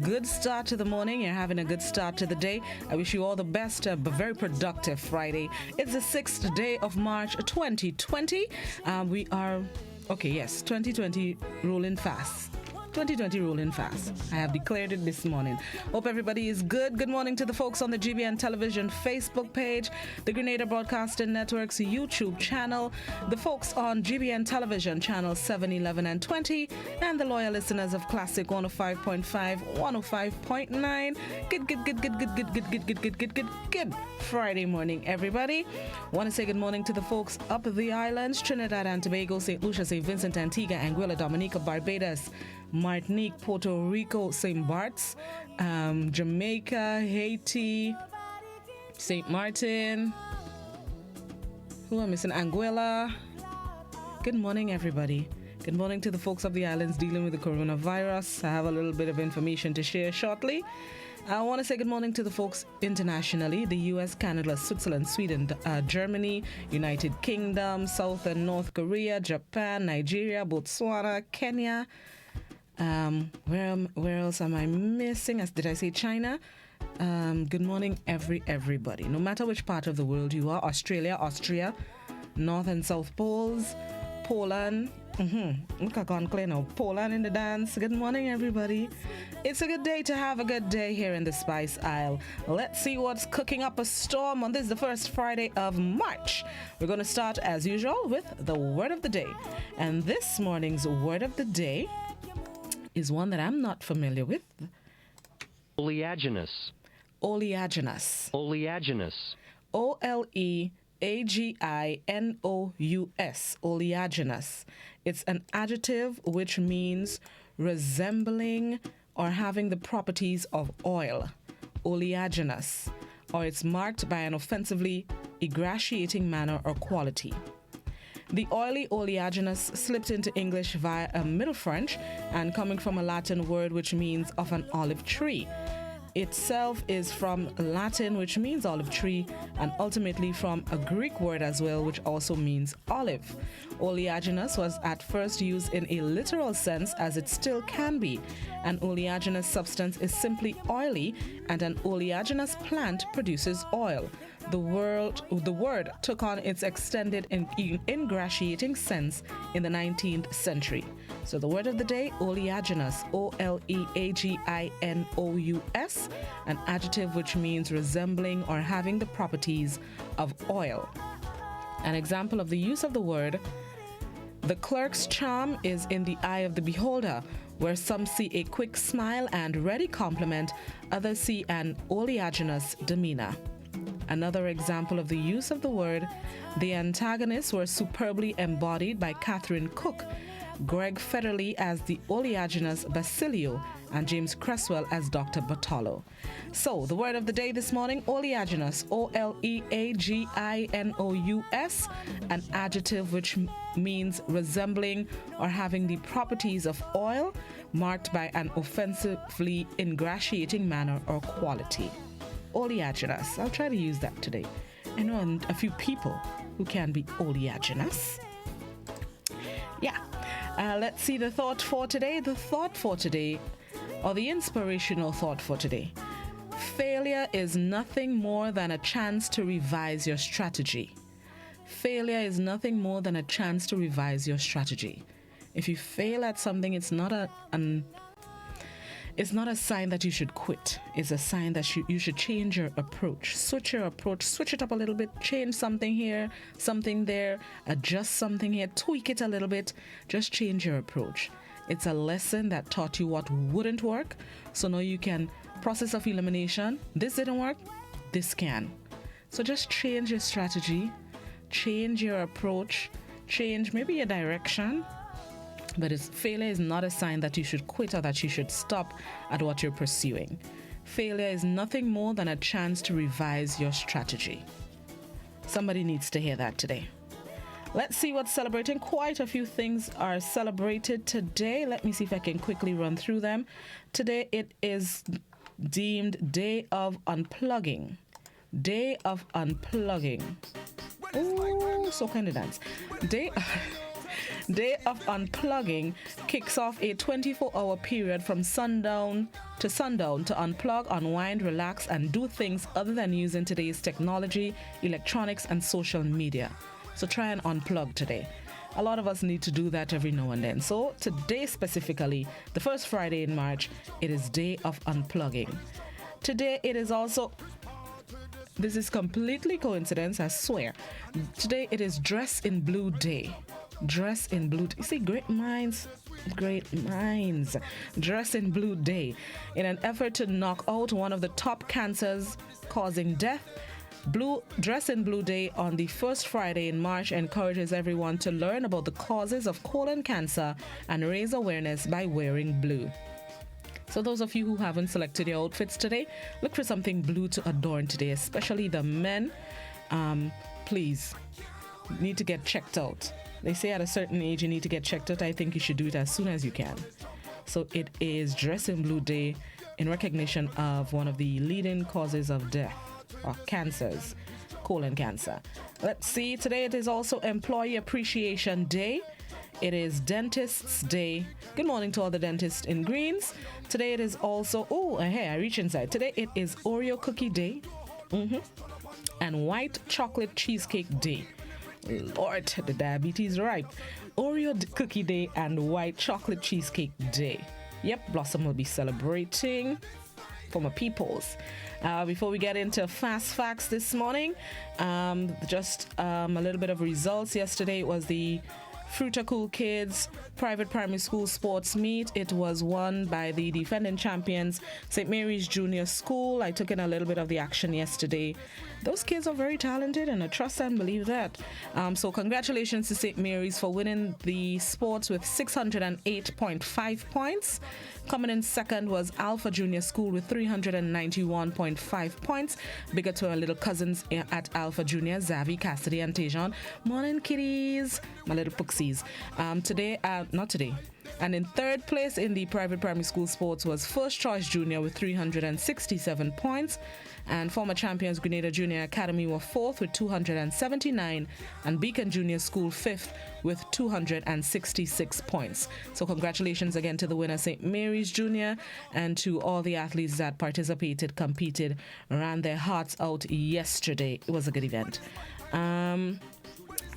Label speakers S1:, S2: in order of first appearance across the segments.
S1: good start to the morning. You're having a good start to the day. I wish you all the best, but very productive Friday. It's the 6th day of March 2020. We are, 2020 rolling fast. 2020 rolling fast. I have declared it this morning. Hope everybody is good. Good morning to the folks on the GBN Television Facebook page, the Grenada Broadcasting Network's YouTube channel, the folks on GBN Television channel 7, 11, and 20, and the loyal listeners of Classic 105.5, 105.9. Good Friday morning, everybody. Want to say good morning to the folks up the islands, Trinidad and Tobago, St. Lucia, St. Vincent, Antigua, Anguilla, Dominica, Barbados, Martinique, Puerto Rico, St. Bart's, Jamaica, Haiti, St. Martin. Who am I missing? Anguilla. Good morning, everybody. Good morning to the folks of the islands dealing with the coronavirus. I have a little bit of information to share shortly. I want to say good morning to the folks internationally, the US, Canada, Switzerland, Sweden, Germany, United Kingdom, South and North Korea, Japan, Nigeria, Botswana, Kenya. Where else am I missing? Did I say China? Good morning, everybody. No matter which part of the world you are, Australia, Austria, North and South Poles, Poland. Look, I can't clear now. Poland in the dance. Good morning, everybody. It's a good day to have a good day here in the Spice Isle. Let's see what's cooking up a storm on this, the first Friday of March. We're going to start, as usual, with the word of the day. And this morning's word of the day is one that I'm not familiar with.
S2: Oleaginous.
S1: Oleaginous.
S2: Oleaginous.
S1: Oleaginous. Oleaginous. It's an adjective which means resembling or having the properties of oil. Oleaginous. Or it's marked by an offensively ingratiating manner or quality. The oily oleaginous slipped into English via a Middle French and coming from a Latin word which means of an olive tree. Itself is from Latin, which means olive tree, and ultimately from a Greek word as well, which also means olive. Oleaginous was at first used in a literal sense, as it still can be. An oleaginous substance is simply oily, and an oleaginous plant produces oil. The word took on its extended ingratiating sense in the 19th century. So the word of the day, oleaginous, Oleaginous, an adjective which means resembling or having the properties of oil. An example of the use of the word, the clerk's charm is in the eye of the beholder, where some see a quick smile and ready compliment, others see an oleaginous demeanor. Another example of the use of the word, the antagonists were superbly embodied by Catherine Cook, Greg Federley as the oleaginous Basilio, and James Cresswell as Dr. Bartolo. So, the word of the day this morning, oleaginous, Oleaginous, an adjective which means resembling or having the properties of oil, marked by an offensively ingratiating manner or quality. Oleaginous. I'll try to use that today. I know a few people who can be oleaginous. Yeah. Let's see the thought for today. The thought for today, or the inspirational thought for today. Failure is nothing more than a chance to revise your strategy. Failure is nothing more than a chance to revise your strategy. If you fail at something, it's not a sign that you should quit. It's a sign that you should change your approach. Switch your approach. Switch it up a little bit. Change something here, something there. Adjust something here. Tweak it a little bit. Just change your approach. It's a lesson that taught you what wouldn't work. So now you can process of elimination. This didn't work. This can. So just change your strategy. Change your approach. Change maybe your direction. But failure is not a sign that you should quit or that you should stop at what you're pursuing. Failure is nothing more than a chance to revise your strategy. Somebody needs to hear that today. Let's see what's celebrating. Quite a few things are celebrated today. Let me see if I can quickly run through them. Today it is deemed Day of Unplugging. Day of Unplugging. Oh, so kind of dance. Day of Unplugging kicks off a 24-hour period from sundown to unplug, unwind, relax, and do things other than using today's technology, electronics, and social media. So try and unplug today. A lot of us need to do that every now and then. So today specifically, the first Friday in March, it is Day of Unplugging. Today it is also... This is completely coincidence, I swear. Today it is Dress in Blue Day. Dress in Blue. You see, great minds. Dress in Blue Day. In an effort to knock out one of the top cancers causing death, Dress in Blue Day on the first Friday in March encourages everyone to learn about the causes of colon cancer and raise awareness by wearing blue. So those of you who haven't selected your outfits today, look for something blue to adorn today, especially the men. Please, need to get checked out. They say at a certain age you need to get checked out. I think you should do it as soon as you can. So it is Dress in Blue Day in recognition of one of the leading causes of death or cancers, colon cancer. Let's see, today it is also Employee Appreciation Day. It is Dentists Day. Good morning to all the dentists in Greens. Today it is also, I reach inside. Today it is Oreo Cookie Day and White Chocolate Cheesecake Day. Lord, the diabetes ripe. Oreo Cookie Day and White Chocolate Cheesecake Day. Yep, Blossom will be celebrating for my peoples. Before we get into fast facts this morning, just a little bit of results. Yesterday it was the Fruita Cool Kids Private Primary School Sports Meet. It was won by the defending champions, St. Mary's Junior School. I took in a little bit of the action yesterday. Those kids are very talented, and I trust and believe that. So congratulations to St. Mary's for winning the sports with 608.5 points. Coming in second was Alpha Junior School with 391.5 points. Bigger to our little cousins at Alpha Junior, Zavi, Cassidy, and Tejan. Morning, kiddies. My little pooksies. Not today. And in third place in the private primary school sports was First Choice Junior with 367 points. And former champions Grenada Junior Academy were fourth with 279. And Beacon Junior School fifth with 266 points. So congratulations again to the winner, St. Mary's Junior, and to all the athletes that participated, competed, ran their hearts out yesterday. It was a good event.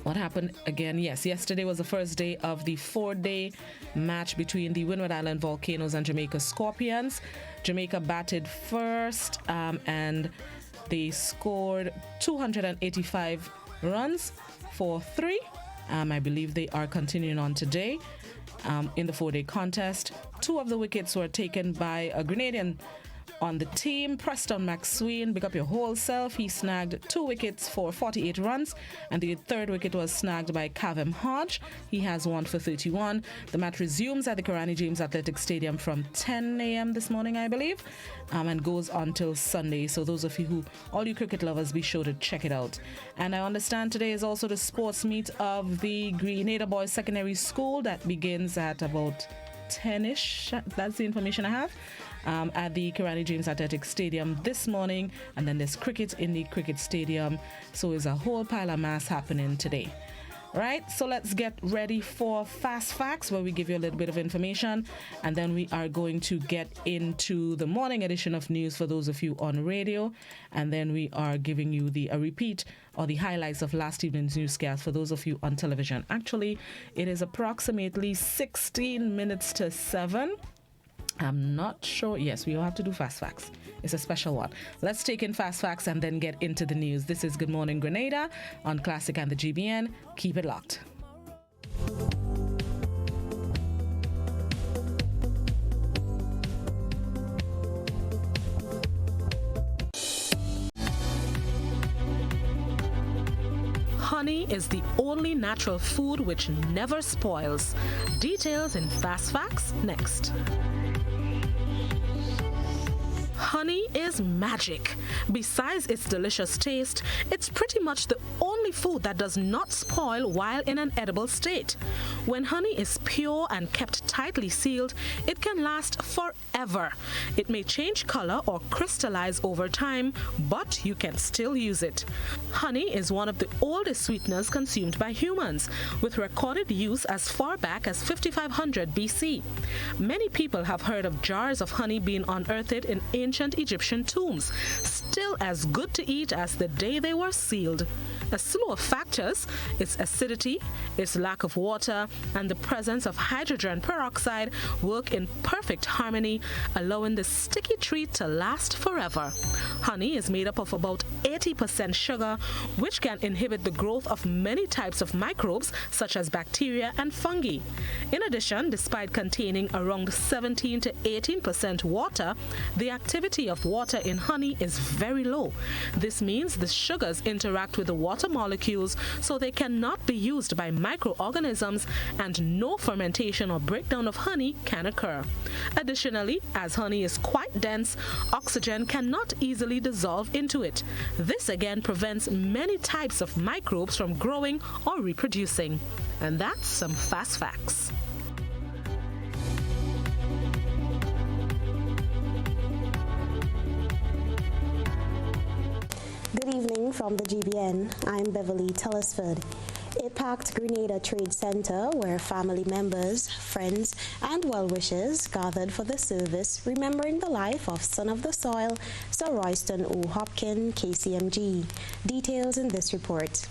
S1: What happened again? Yes, yesterday was the first day of the 4-day match between the Windward Island Volcanoes and Jamaica Scorpions. Jamaica batted first and they scored 285 runs for 3. I believe they are continuing on today in the 4-day contest. 2 of the wickets were taken by a Grenadian on the team, Preston McSween. Big up your whole self. He snagged 2 wickets for 48 runs, and the third wicket was snagged by Kavem Hodge. He has 1 for 31. The match resumes at the Karani James Athletic Stadium from 10 a.m. this morning, I believe, and goes until Sunday. So those of you all you cricket lovers, be sure to check it out. And I understand today is also the sports meet of the Grenada Boys Secondary School that begins at about 10ish. That's the information I have. At the Karani James Athletic Stadium this morning, and then there's cricket in the cricket stadium, so there's a whole pile of mass happening today. Right, so let's get ready for Fast Facts, where we give you a little bit of information, and then we are going to get into the morning edition of news for those of you on radio, and then we are giving you a repeat or the highlights of last evening's newscast for those of you on television. Actually, it is approximately 16 minutes to 7. I'm not sure. Yes, we will have to do Fast Facts. It's a special one. Let's take in Fast Facts and then get into the news. This is Good Morning Grenada on Classic and the GBN. Keep it locked. Honey is the only natural food which never spoils. Details in Fast Facts next. Honey is magic. Besides its delicious taste, it's pretty much the only food that does not spoil while in an edible state. When honey is pure and kept tightly sealed, it can last forever. It may change color or crystallize over time, but you can still use it. Honey is one of the oldest sweeteners consumed by humans, with recorded use as far back as 5500 BC. Many people have heard of jars of honey being unearthed in ancient Egyptian tombs, still as good to eat as the day they were sealed. A slew of factors, its acidity, its lack of water, and the presence of hydrogen peroxide work in perfect harmony, allowing the sticky treat to last forever. Honey is made up of about 80% sugar, which can inhibit the growth of many types of microbes such as bacteria and fungi. In addition, despite containing around 17 to 18% water, the activity of water in honey is very low. This means the sugars interact with the water molecules, so they cannot be used by microorganisms, and no fermentation or breakdown of honey can occur. Additionally, as honey is quite dense, oxygen cannot easily dissolve into it. This again prevents many types of microbes from growing or reproducing. And that's some fast facts.
S2: Good evening from the GBN. I'm Beverly Tellisford. It packed Grenada Trade Center, where family members, friends, and well-wishers gathered for the service remembering the life of Son of the Soil, Sir Royston O. Hopkin, KCMG. Details in this report.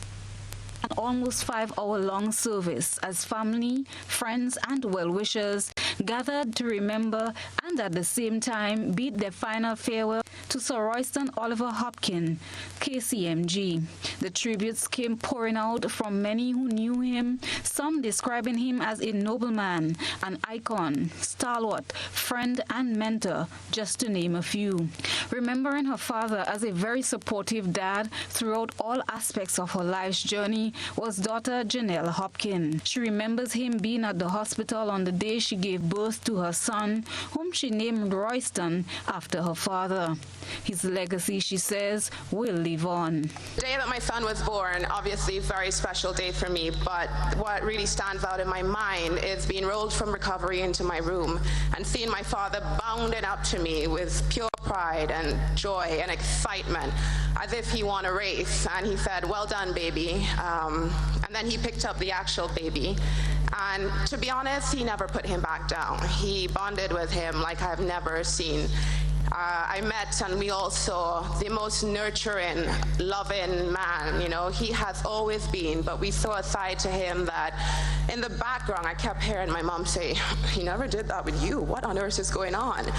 S3: An almost 5-hour-long service as family, friends, and well-wishers gathered to remember and at the same time bid their final farewell to Sir Royston Oliver Hopkin, KCMG. The tributes came pouring out from many who knew him, some describing him as a nobleman, an icon, stalwart, friend, and mentor, just to name a few. Remembering her father as a very supportive dad throughout all aspects of her life's journey was daughter Janelle Hopkin. She remembers him being at the hospital on the day she gave birth to her son, whom she named Royston after her father. His legacy, she says, will live on.
S4: The day that my son was born, obviously a very special day for me, but what really stands out in my mind is being rolled from recovery into my room and seeing my father bounding up to me with pure pride and joy and excitement, as if he won a race. And he said, "Well done, baby." And then he picked up the actual baby. And to be honest, he never put him back down. He bonded with him like I've never seen. I met and we all saw the most nurturing, loving man, you know, he has always been, but we saw a side to him that in the background I kept hearing my mom say, "He never did that with you. What on earth is going on?"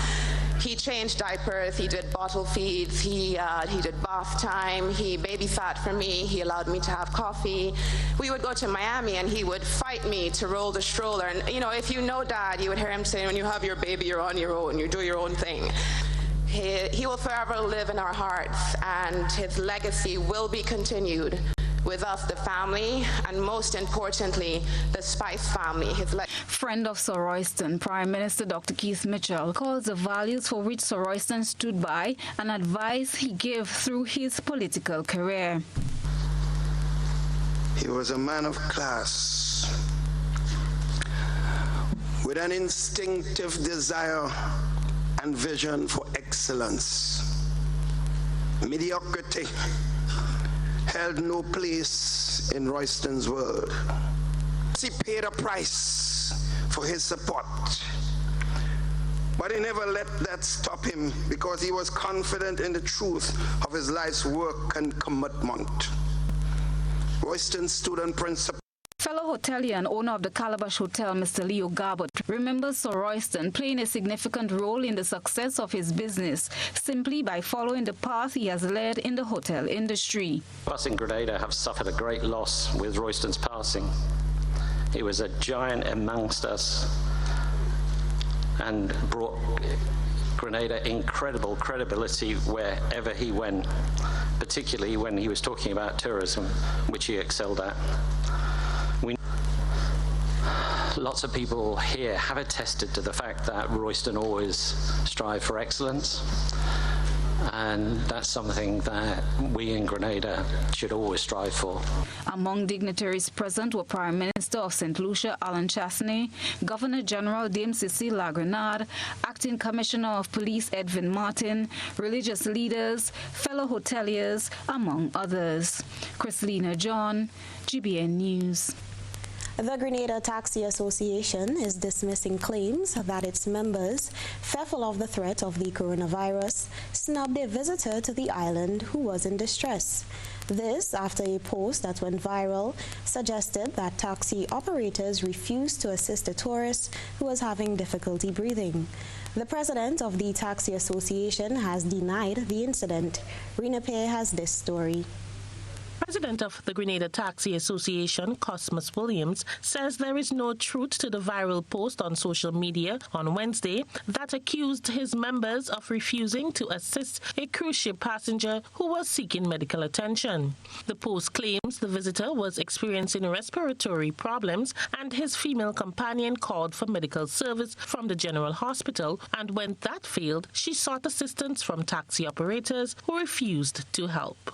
S4: He changed diapers, he did bottle feeds, he did bath time, he babysat for me, he allowed me to have coffee. We would go to Miami and he would fight me to roll the stroller. And you know, if you know Dad, you would hear him say, "When you have your baby, you're on your own, you do your own thing." He will forever live in our hearts, and his legacy will be continued with us, the family, and most importantly, the Spice family.
S3: Friend of Sir Royston, Prime Minister Dr. Keith Mitchell, calls the values for which Sir Royston stood by and advice he gave through his political career.
S5: He was a man of class, with an instinctive desire and vision for excellence. Mediocrity held no place in Royston's world. He paid a price for his support, but he never let that stop him, because he was confident in the truth of his life's work and commitment. Royston stood on principle.
S3: Fellow hotelier and owner of the Calabash Hotel, Mr. Leo Garbett, remembers Sir Royston playing a significant role in the success of his business simply by following the path he has led in the hotel industry.
S6: Us in Grenada have suffered a great loss with Royston's passing. He was a giant amongst us and brought Grenada incredible credibility wherever he went, particularly when he was talking about tourism, which he excelled at. Lots of people here have attested to the fact that Royston always strived for excellence. and that's something that we in Grenada should always strive for.
S3: Among dignitaries present were Prime Minister of St. Lucia, Alan Chasney, Governor General Dame Cecile Lagrenade, Acting Commissioner of Police Edwin Martin, religious leaders, fellow hoteliers, among others. Chrislina John, GBN News.
S2: The Grenada Taxi Association is dismissing claims that its members, fearful of the threat of the coronavirus, snubbed a visitor to the island who was in distress. This after a post that went viral suggested that taxi operators refused to assist a tourist who was having difficulty breathing. The president of the Taxi Association has denied the incident. Rena Pay has this story.
S7: President of the Grenada Taxi Association, Cosmas Williams, says there is no truth to the viral post on social media on Wednesday that accused his members of refusing to assist a cruise ship passenger who was seeking medical attention. The post claims the visitor was experiencing respiratory problems and his female companion called for medical service from the General Hospital, and when that failed, she sought assistance from taxi operators who refused to help.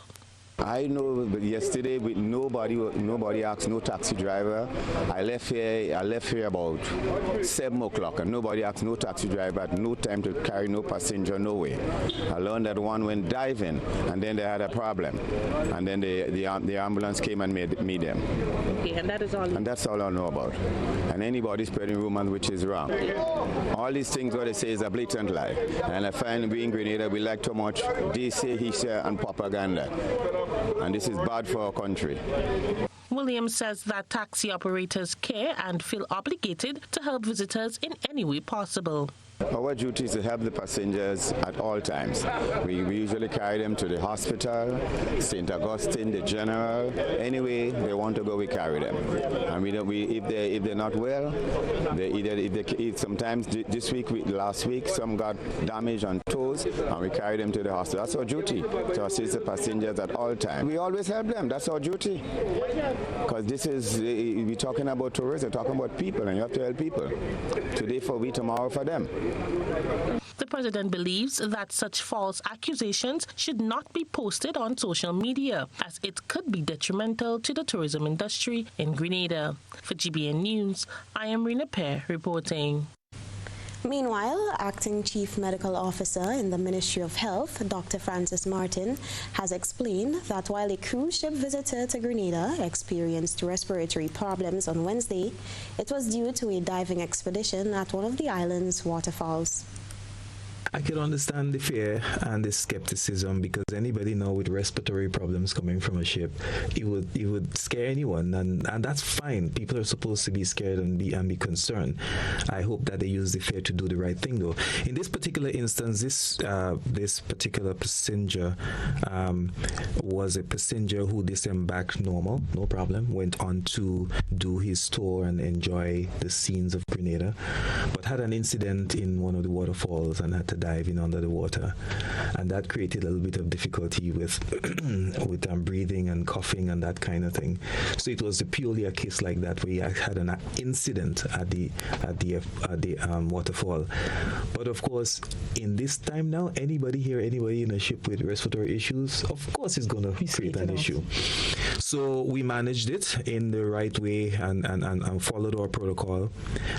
S8: I know, but yesterday nobody asked, no taxi driver. I left here about 7 o'clock, and nobody asked, no taxi driver, had no time to carry no passenger, no way. I learned that one went diving, and then they had a problem, and then the ambulance came and made them.
S7: Okay, and that is all.
S8: And that's all I know about. And anybody spreading rumors which is wrong. All these things what they say is a blatant lie. And I find we in Grenada we like too much they say, he say, and propaganda. And this is bad for our country.
S7: Williams says that taxi operators care and feel obligated to help visitors in any way possible.
S8: Our duty is to help the passengers at all times. We usually carry them to the hospital, St. Augustine, the General. Anyway they want to go, we carry them. And if they're not well, sometimes this week, last week, some got damage on toes, and we carry them to the hospital. That's our duty, to assist the passengers at all times. We always help them. That's our duty. Because we're talking about tourists, we're talking about people, and you have to help people. Today for we, tomorrow for them.
S7: The president believes that such false accusations should not be posted on social media, as it could be detrimental to the tourism industry in Grenada. For GBN News, I am Rena Pear reporting.
S2: Meanwhile, Acting Chief Medical Officer in the Ministry of Health, Dr. Francis Martin, has explained that while a cruise ship visitor to Grenada experienced respiratory problems on Wednesday, it was due to a diving expedition at one of the island's waterfalls.
S9: I can understand the fear and the skepticism, because anybody now with respiratory problems coming from a ship, it would scare anyone, and that's fine. People are supposed to be scared and be concerned. I hope that they use the fear to do the right thing, though. In this particular instance, this particular passenger was a passenger who disembarked normal, no problem, went on to do his tour and enjoy the scenes of Grenada, but had an incident in one of the waterfalls and had to dive in under the water, and that created a little bit of difficulty with breathing and coughing and that kind of thing. So it was purely a case like that where he had an incident at the waterfall. But of course, in this time now, anybody in a ship with respiratory issues, of course, is going to create an issue. So we managed it in the right way and followed our protocol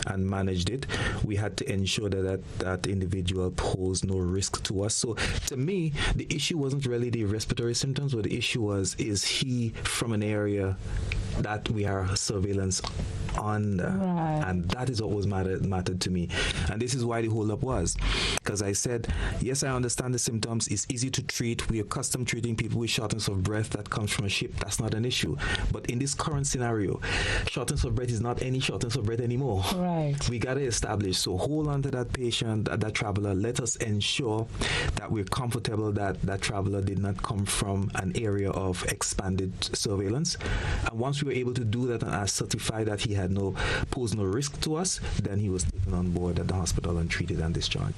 S9: and managed it. We had to ensure that individual posed no risk to us. So to me, the issue wasn't really the respiratory symptoms, but the issue was, is he from an area that we are surveillance on, right. And that is what was mattered to me. And this is why the hold up was, because I said, yes, I understand the symptoms. It's easy to treat. We are accustomed treating people with shortness of breath that comes from a ship. That's not an issue. But in this current scenario, shortness of breath is not any shortness of breath anymore. Right. We got to establish. So hold on to that patient, that traveler. Let us ensure that we're comfortable that that traveler did not come from an area of expanded surveillance. And once we were able to do that and certify that he had posed no risk to us, then he was taken on board at the hospital and treated and discharged.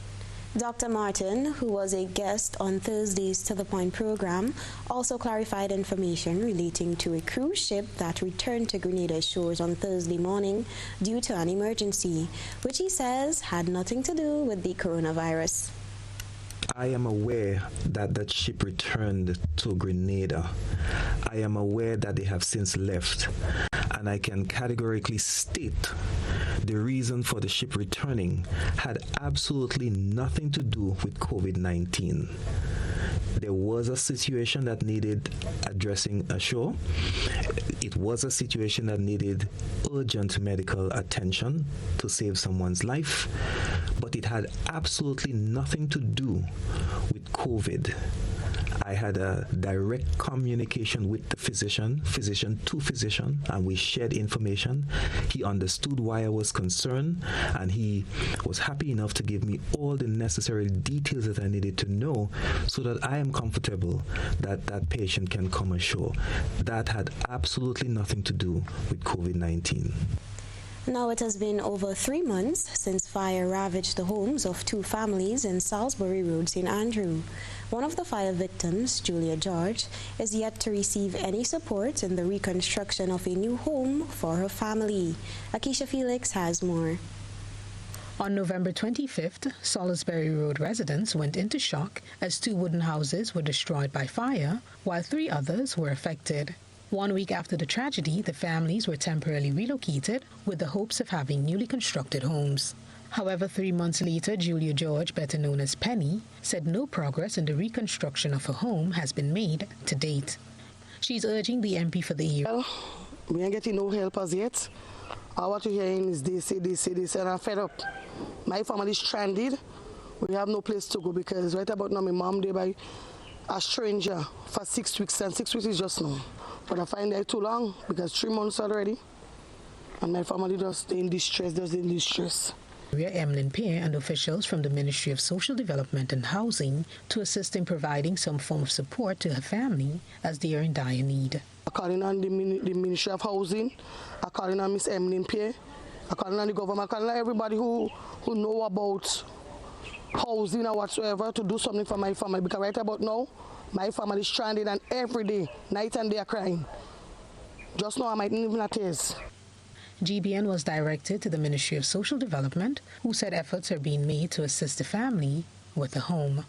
S2: Dr. Martin, who was a guest on Thursday's To The Point program, also clarified information relating to a cruise ship that returned to Grenada shores on Thursday morning due to an emergency, which he says had nothing to do with the coronavirus.
S9: I am aware that that ship returned to Grenada. I am aware that they have since left, and I can categorically state the reason for the ship returning had absolutely nothing to do with COVID-19. There was a situation that needed addressing ashore. It was a situation that needed urgent medical attention to save someone's life, but it had absolutely nothing to do with COVID. I had a direct communication with the physician to physician, and we shared information. He understood why I was concerned, and he was happy enough to give me all the necessary details that I needed to know so that I am comfortable that that patient can come ashore. That had absolutely nothing to do with COVID-19.
S2: Now it has been over 3 months since fire ravaged the homes of 2 families in Salisbury Road, St. Andrew. One of the fire victims, Julia George, is yet to receive any support in the reconstruction of a new home for her family. Akeisha Felix has more.
S10: On November 25th, Salisbury Road residents went into shock as 2 wooden houses were destroyed by fire, while 3 others were affected. 1 week after the tragedy, the families were temporarily relocated with the hopes of having newly constructed homes. However, 3 months later, Julia George, better known as Penny, said no progress in the reconstruction of her home has been made to date. She's urging the MP for the area.
S11: Well, we ain't getting no help as yet. All what you're hearing is they say, and I'm fed up. My family is stranded. We have no place to go because right about now, my mom there by a stranger for 6 weeks, and 6 weeks is just now. But I find that too long because 3 months already. And my family just in distress,
S10: Emlyn Peer and officials from the Ministry of Social Development and Housing to assist in providing some form of support to her family as they are in dire need.
S11: I'm calling on the Ministry of Housing, I'm calling on Miss Emlyn Peer, I'm calling on the government, I'm calling on everybody who know about housing or whatsoever to do something for my family because right about now, my family is stranded and every day, night and day are crying. Just now I might even have tears.
S10: GBN was directed to the Ministry of Social Development, who said efforts are being made to assist the family with a home.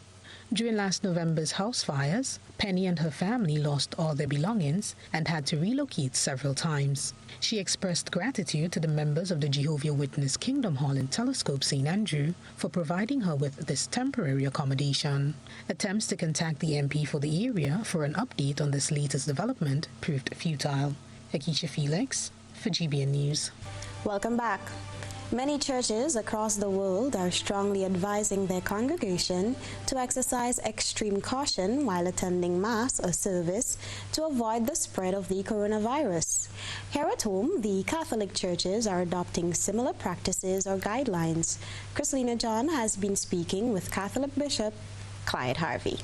S10: During last November's house fires, Penny and her family lost all their belongings and had to relocate several times. She expressed gratitude to the members of the Jehovah's Witness Kingdom Hall in Telescope, St. Andrew, for providing her with this temporary accommodation. Attempts to contact the MP for the area for an update on this latest development proved futile. Akeisha Felix for GBN News.
S2: Welcome back. Many churches across the world are strongly advising their congregation to exercise extreme caution while attending Mass or service to avoid the spread of the coronavirus. Here at home, the Catholic churches are adopting similar practices or guidelines. Christina John has been speaking with Catholic Bishop Clyde Harvey.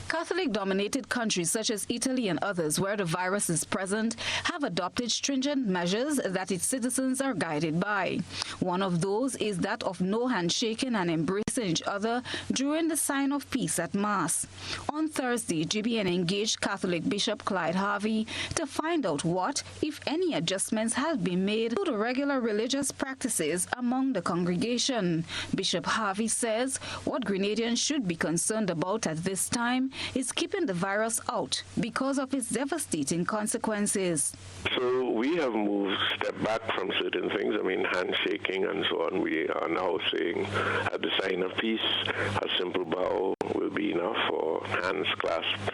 S3: Catholic-dominated countries such as Italy and others where the virus is present have adopted stringent measures that its citizens are guided by. One of those is that of no handshaking and embracing each other during the sign of peace at Mass. On Thursday, GBN engaged Catholic Bishop Clyde Harvey to find out what, if any, adjustments have been made to the regular religious practices among the congregation. Bishop Harvey says what Grenadians should be concerned about at this time is keeping the virus out because of its devastating consequences.
S12: So we have moved step back from certain things. I mean, handshaking and so on. We are now saying at the sign of peace, a simple bow will be enough, or hands clasped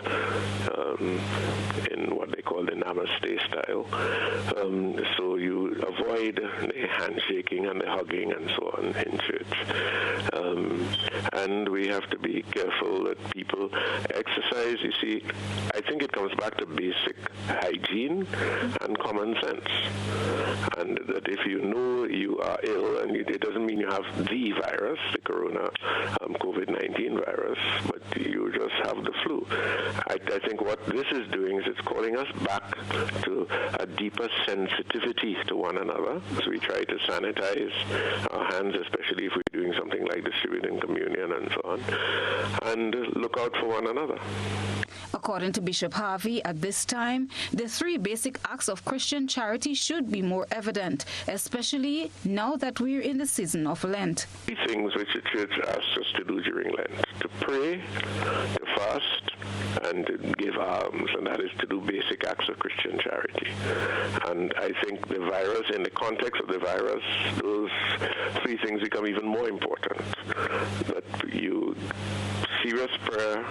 S12: in what they call the Namaste style. So you avoid the handshaking and the hugging and so on in church. And we have to be careful that people exercise. You see, I think it comes back to basic hygiene and common sense. And that if you know you are ill, and it doesn't mean you have the virus, the COVID-19 virus, but you just have the flu. I think what this is doing is it's calling us back to a deeper sensitivity to one another. So we try to sanitize our hands, especially if we're doing doing something like distributing communion and so on, and look out for one another.
S3: According to Bishop Harvey, at this time, the 3 basic acts of Christian charity should be more evident, especially now that we're in the season of Lent.
S12: 3 things which the church asks us to do during Lent: to pray, to fast, and to give alms, and that is to do basic acts of Christian charity. And I think the virus, in the context of the virus, those 3 things become even more important. That you serious prayer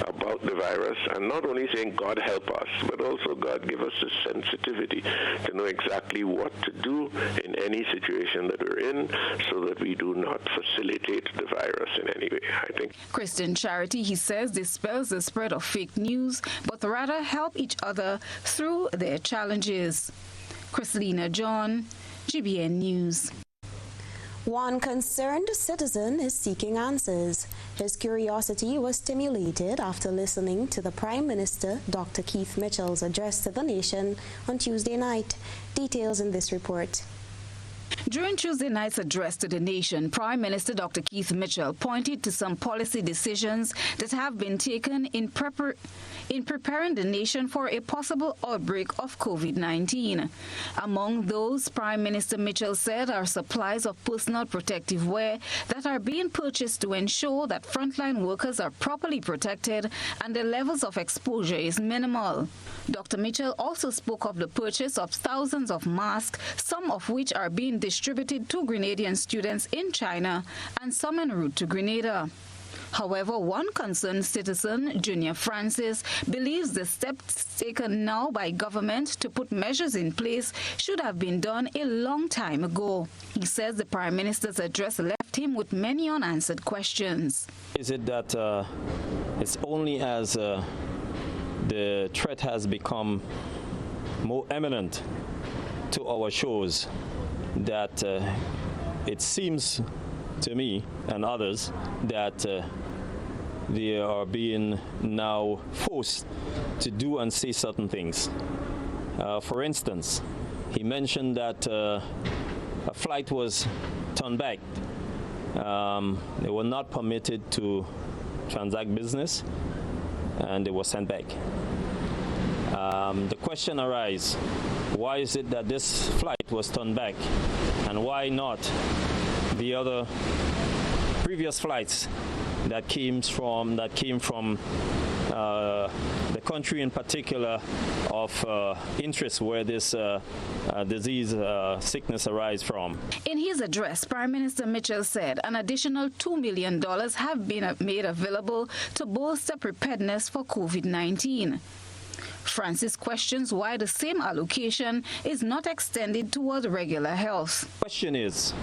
S12: about the virus, and not only saying God help us, but also God give us the sensitivity to know exactly what to do in any situation that we're in, so that we do not facilitate the virus in any way, I think.
S3: Christian charity, he says, dispels the spread of fake news, but rather help each other through their challenges. Christelina John, GBN News.
S2: One concerned citizen is seeking answers. His curiosity was stimulated after listening to the Prime Minister, Dr. Keith Mitchell's address to the nation on Tuesday night. Details in this report.
S3: During Tuesday night's address to the nation, Prime Minister Dr. Keith Mitchell pointed to some policy decisions that have been taken in preparing the nation for a possible outbreak of COVID-19. Among those, Prime Minister Mitchell said, are supplies of personal protective wear that are being purchased to ensure that frontline workers are properly protected and the levels of exposure is minimal. Dr. Mitchell also spoke of the purchase of thousands of masks, some of which are being distributed to Grenadian students in China and some en route to Grenada. However, one concerned citizen, Junior Francis, believes the steps taken now by government to put measures in place should have been done a long time ago. He says the Prime Minister's address left him with many unanswered questions.
S13: Is it that it's only as the threat has become more imminent to our shores that it seems to me and others that they are being now forced to do and say certain things. For instance, he mentioned that a flight was turned back. They were not permitted to transact business and they were sent back. The question arises, why is it that this flight was turned back and why not the other previous flights that came from the country in particular of interest where this disease sickness arises from?
S3: In his address, Prime Minister Mitchell said an additional $2 million have been made available to bolster preparedness for COVID-19. Francis questions why the same allocation is not extended toward regular health.
S13: The question is,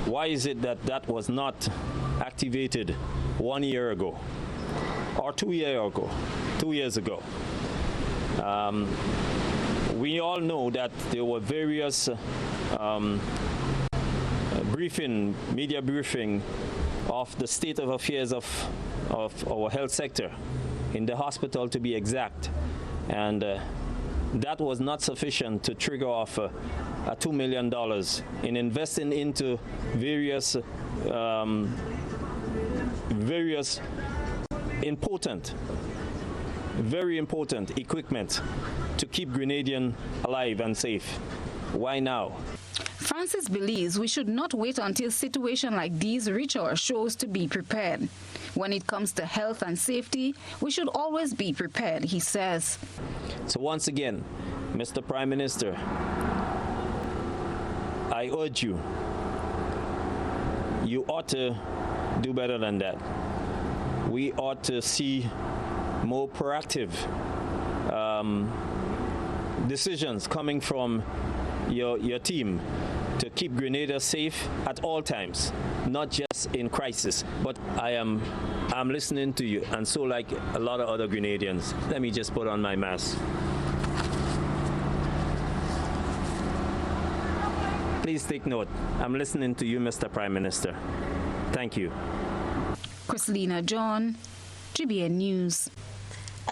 S13: why is it that that was not activated 1 year ago or 2 years ago? We all know that there were various media briefing of the state of affairs of our health sector, in the hospital to be exact. And that was not sufficient to trigger off $2 million in investing into various very important equipment to keep Grenadian alive and safe. Why now?
S3: Francis believes we should not wait until situations like these reach our shores to be prepared. When it comes to health and safety, we should always be prepared, he says.
S13: So once again, Mr. Prime Minister, I urge you, you ought to do better than that. We ought to see more proactive decisions coming from your team to keep Grenada safe at all times, not just in crisis. But I'm listening to you, and so like a lot of other Grenadians, let me just put on my mask. Please take note. I'm listening to you, Mr. Prime Minister. Thank you.
S3: Christelina John, GBN News.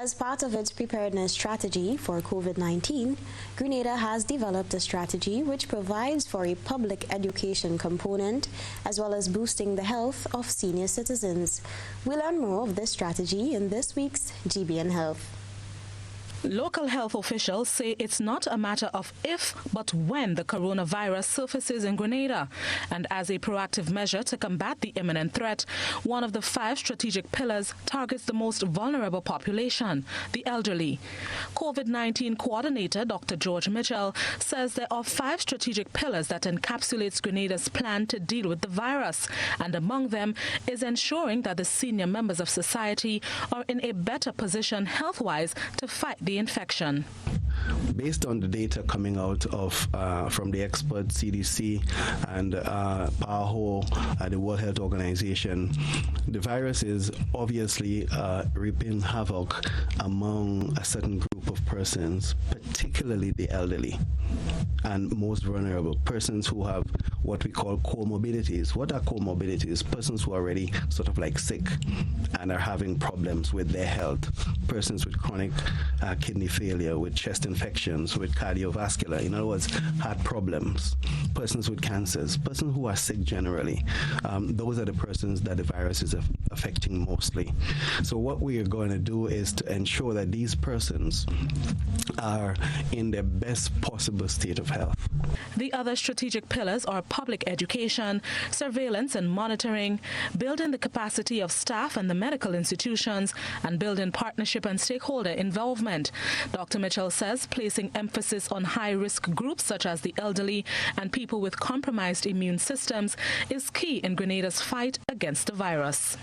S2: As part of its preparedness strategy for COVID-19, Grenada has developed a strategy which provides for a public education component as well as boosting the health of senior citizens. We'll learn more of this strategy in this week's GBN Health.
S1: Local health officials say it's not a matter of if, but when the coronavirus surfaces in Grenada. And as a proactive measure to combat the imminent threat, one of the 5 strategic pillars targets the most vulnerable population, the elderly. COVID-19 coordinator Dr. George Mitchell says there are 5 strategic pillars that encapsulates Grenada's plan to deal with the virus. And among them is ensuring that the senior members of society are in a better position health-wise to fight the infection.
S14: Based on the data coming out of from the expert CDC and PAHO, the World Health Organization, the virus is obviously reaping havoc among a certain group of persons, particularly the elderly and most vulnerable, persons who have what we call comorbidities. What are comorbidities? Persons who are already sort of like sick and are having problems with their health. Persons with chronic kidney failure, with chest infections, with cardiovascular, in other words, heart problems, persons with cancers, persons who are sick generally. Those are the persons that the virus is affecting mostly. So what we are going to do is to ensure that these persons are in the best possible state of health.
S1: The other strategic pillars are public education, surveillance and monitoring, building the capacity of staff and the medical institutions, and building partnership and stakeholder involvement. Dr. Mitchell says placing emphasis on high-risk groups such as the elderly and people with compromised immune systems is key in Grenada's fight against the virus.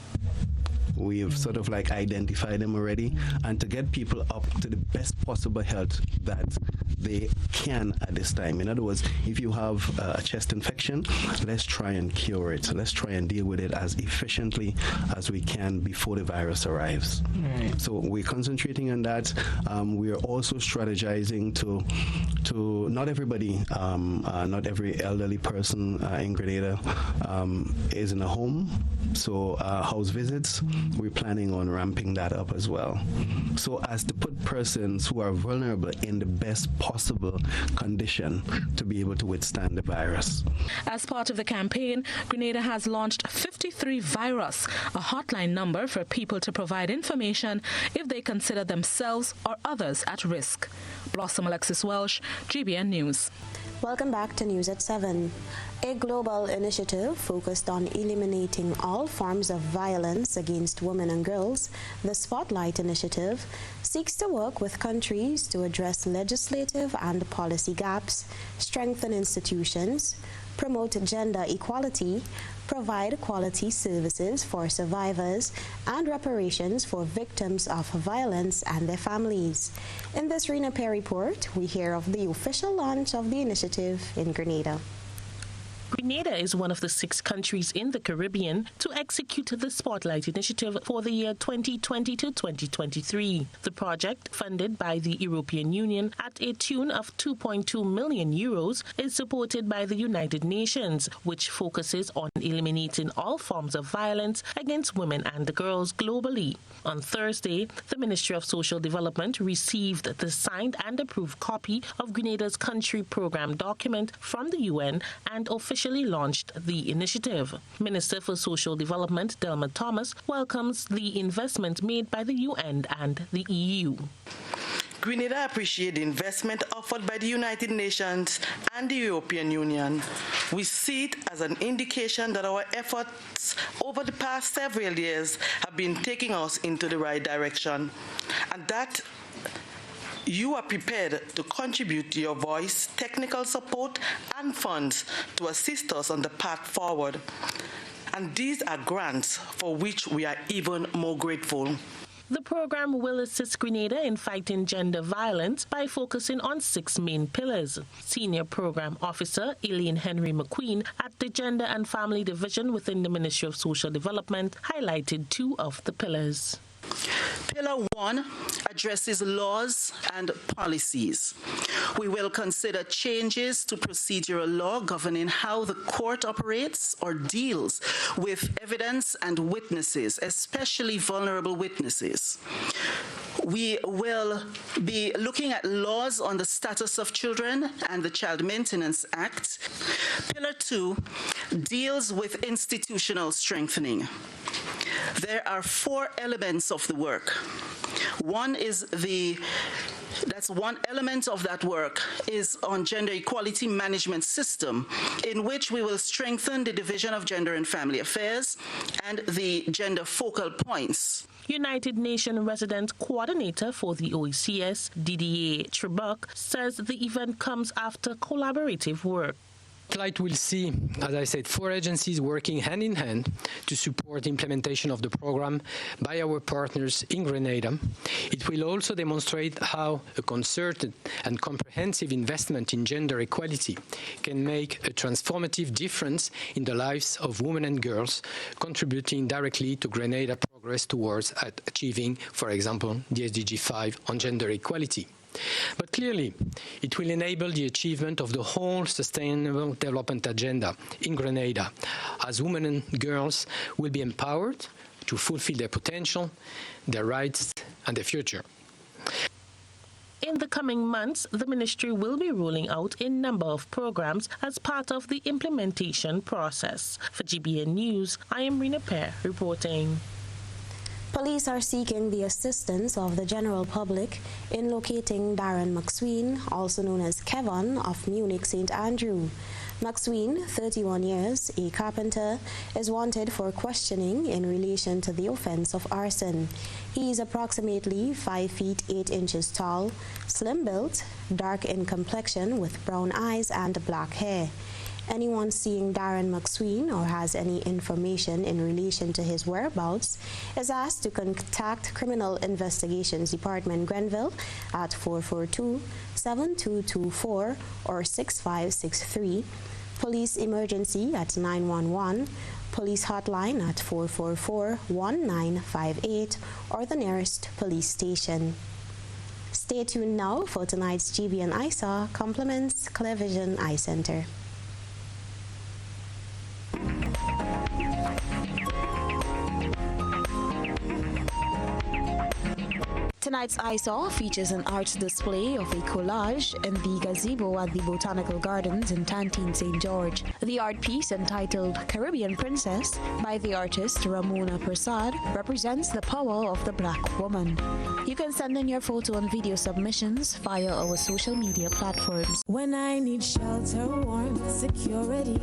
S14: We've sort of like identified them already, and to get people up to the best possible health that they can at this time. In other words, if you have a chest infection, let's try and cure it. Let's try and deal with it as efficiently as we can before the virus arrives. Right. So we're concentrating on that. We are also strategizing to not everybody, not every elderly person in Grenada is in a home. So house visits, we're planning on ramping that up as well, so as to put persons who are vulnerable in the best possible condition to be able to withstand the virus.
S1: As part of the campaign, Grenada has launched 53 Virus, a hotline number for people to provide information if they consider themselves or others at risk. Blossom Alexis-Welsh, GBN News.
S2: Welcome back to News at 7. A global initiative focused on eliminating all forms of violence against women and girls, the Spotlight Initiative, seeks to work with countries to address legislative and policy gaps, strengthen institutions, promote gender equality, provide quality services for survivors, and reparations for victims of violence and their families. In this Rena Perry report, we hear of the official launch of the initiative in Grenada.
S7: Grenada is one of the 6 countries in the Caribbean to execute the Spotlight Initiative for the year 2020 to 2023. The project, funded by the European Union at a tune of 2.2 million euros, is supported by the United Nations, which focuses on eliminating all forms of violence against women and girls globally. On Thursday, the Ministry of Social Development received the signed and approved copy of Grenada's country program document from the UN and officially launched the initiative. Minister for Social Development Delma Thomas welcomes the investment made by the UN and the EU.
S15: Grenada appreciates the investment offered by the United Nations and the European Union. We see it as an indication that our efforts over the past several years have been taking us into the right direction, and that you are prepared to contribute your voice, technical support, and funds to assist us on the path forward. And these are grants for which we are even more grateful.
S7: The program will assist Grenada in fighting gender violence by focusing on 6 main pillars. Senior Program Officer Elaine Henry McQueen at the Gender and Family Division within the Ministry of Social Development highlighted 2 of the pillars.
S16: Pillar 1 addresses laws and policies. We will consider changes to procedural law governing how the court operates or deals with evidence and witnesses, especially vulnerable witnesses. We will be looking at laws on the status of children and the Child Maintenance Act. Pillar 2 deals with institutional strengthening. There are 4 elements of the work. One element of that work is on gender equality management system, in which we will strengthen the Division of Gender and Family Affairs and the gender focal points.
S7: United Nations resident coordinator for the OECS, Didier Trebek, says the event comes after collaborative work.
S17: Tonight we'll see, as I said, 4 agencies working hand in hand to support the implementation of the program by our partners in Grenada. It will also demonstrate how a concerted and comprehensive investment in gender equality can make a transformative difference in the lives of women and girls, contributing directly to Grenada progress towards achieving, for example, the SDG 5 on gender equality. But clearly, it will enable the achievement of the whole Sustainable Development Agenda in Grenada, as women and girls will be empowered to fulfill their potential, their rights, and their future.
S7: In the coming months, the ministry will be rolling out a number of programs as part of the implementation process. For GBN News, I am Rena Pear reporting.
S2: Police are seeking the assistance of the general public in locating Darren McSween, also known as Kevin, of Munich St. Andrew. McSween, 31 years, a carpenter, is wanted for questioning in relation to the offense of arson. He is approximately 5 feet 8 inches tall, slim-built, dark in complexion with brown eyes and black hair. Anyone seeing Darren McSween or has any information in relation to his whereabouts is asked to contact Criminal Investigations Department Grenville at 442-7224 or 6563, Police Emergency at 911, Police Hotline at 444-1958, or the nearest police station. Stay tuned now for tonight's GBN ISA compliments Clear Vision Eye Center. Tonight's ISAW features an art display of a collage in the gazebo at the Botanical Gardens in Tantine, St. George. The art piece, entitled Caribbean Princess by the artist Ramona Prasad, represents the power of the black woman. You can send in your photo and video submissions via our social media platforms.
S18: When I need shelter, warmth, security,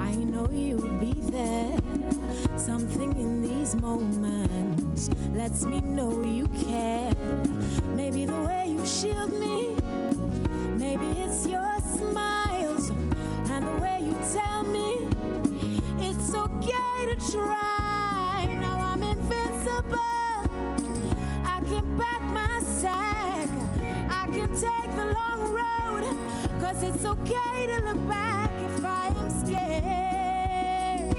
S18: I know you'll be there. Something in these moments lets me know you care. Maybe the way you shield me, maybe it's your smiles and the way you tell me it's okay to try. Now I'm invincible, I can pack my sack, I can take the long road, 'cause it's okay to look back if I am scared.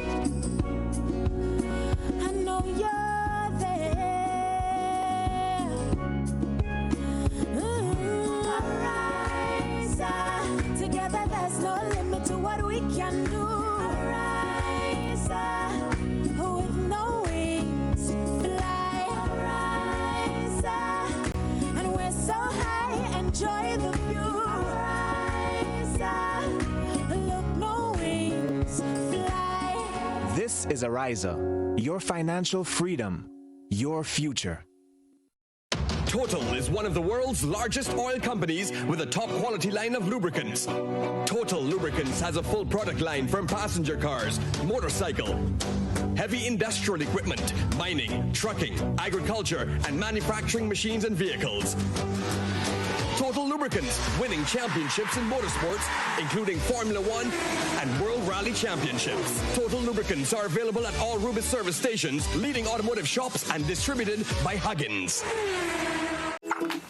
S18: I know you're there. Together there's no limit to what we can do. Rise with no wings, fly. Rise and we're so high, enjoy the view. Rise, look, no wings, fly.
S19: This is Ariza, your financial freedom, your future.
S20: Total is one of the world's largest oil companies with a top quality line of lubricants. Total Lubricants has a full product line from passenger cars, motorcycle, heavy industrial equipment, mining, trucking, agriculture, and manufacturing machines and vehicles. Total Lubricants, winning championships in motorsports, including Formula One and World Rally Championships. Total Lubricants are available at all Rubis service stations, leading automotive shops, and distributed by Huggins.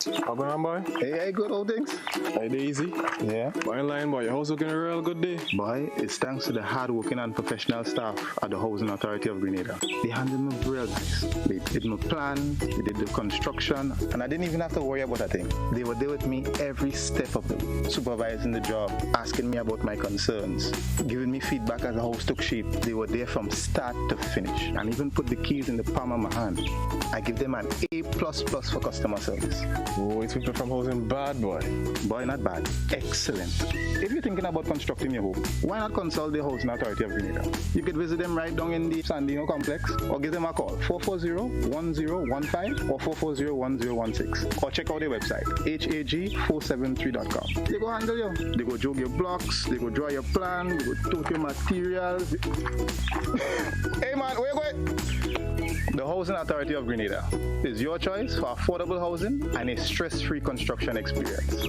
S21: How going on, boy?
S5: Hey, good old things.
S21: Hey, Daisy.
S5: Yeah.
S21: Boy, in line, boy. Your house looking a real good day.
S5: Boy, it's thanks to the hard-working and professional staff at the Housing Authority of Grenada. They handled me real nice. They did my plan, they did the construction, and I didn't even have to worry about a thing. They were there with me every step of the way, supervising the job, asking me about my concerns, giving me feedback as the house took shape. They were there from start to finish, and even put the keys in the palm of my hand. I give them an A++ for customer service.
S21: Oh, it's people from housing bad, boy.
S5: Boy, not bad. Excellent. If you're thinking about constructing your home, why not consult the Housing Authority of Grenada? You could visit them right down in the Sandino complex or give them a call, 440-1015 or 440-1016. Or check out their website, hag473.com. They go handle you. They go jog your blocks, they go draw your plan, they go tote your materials. Hey man, where you going? The Housing Authority of Grenada is your choice for affordable housing and a stress-free construction experience.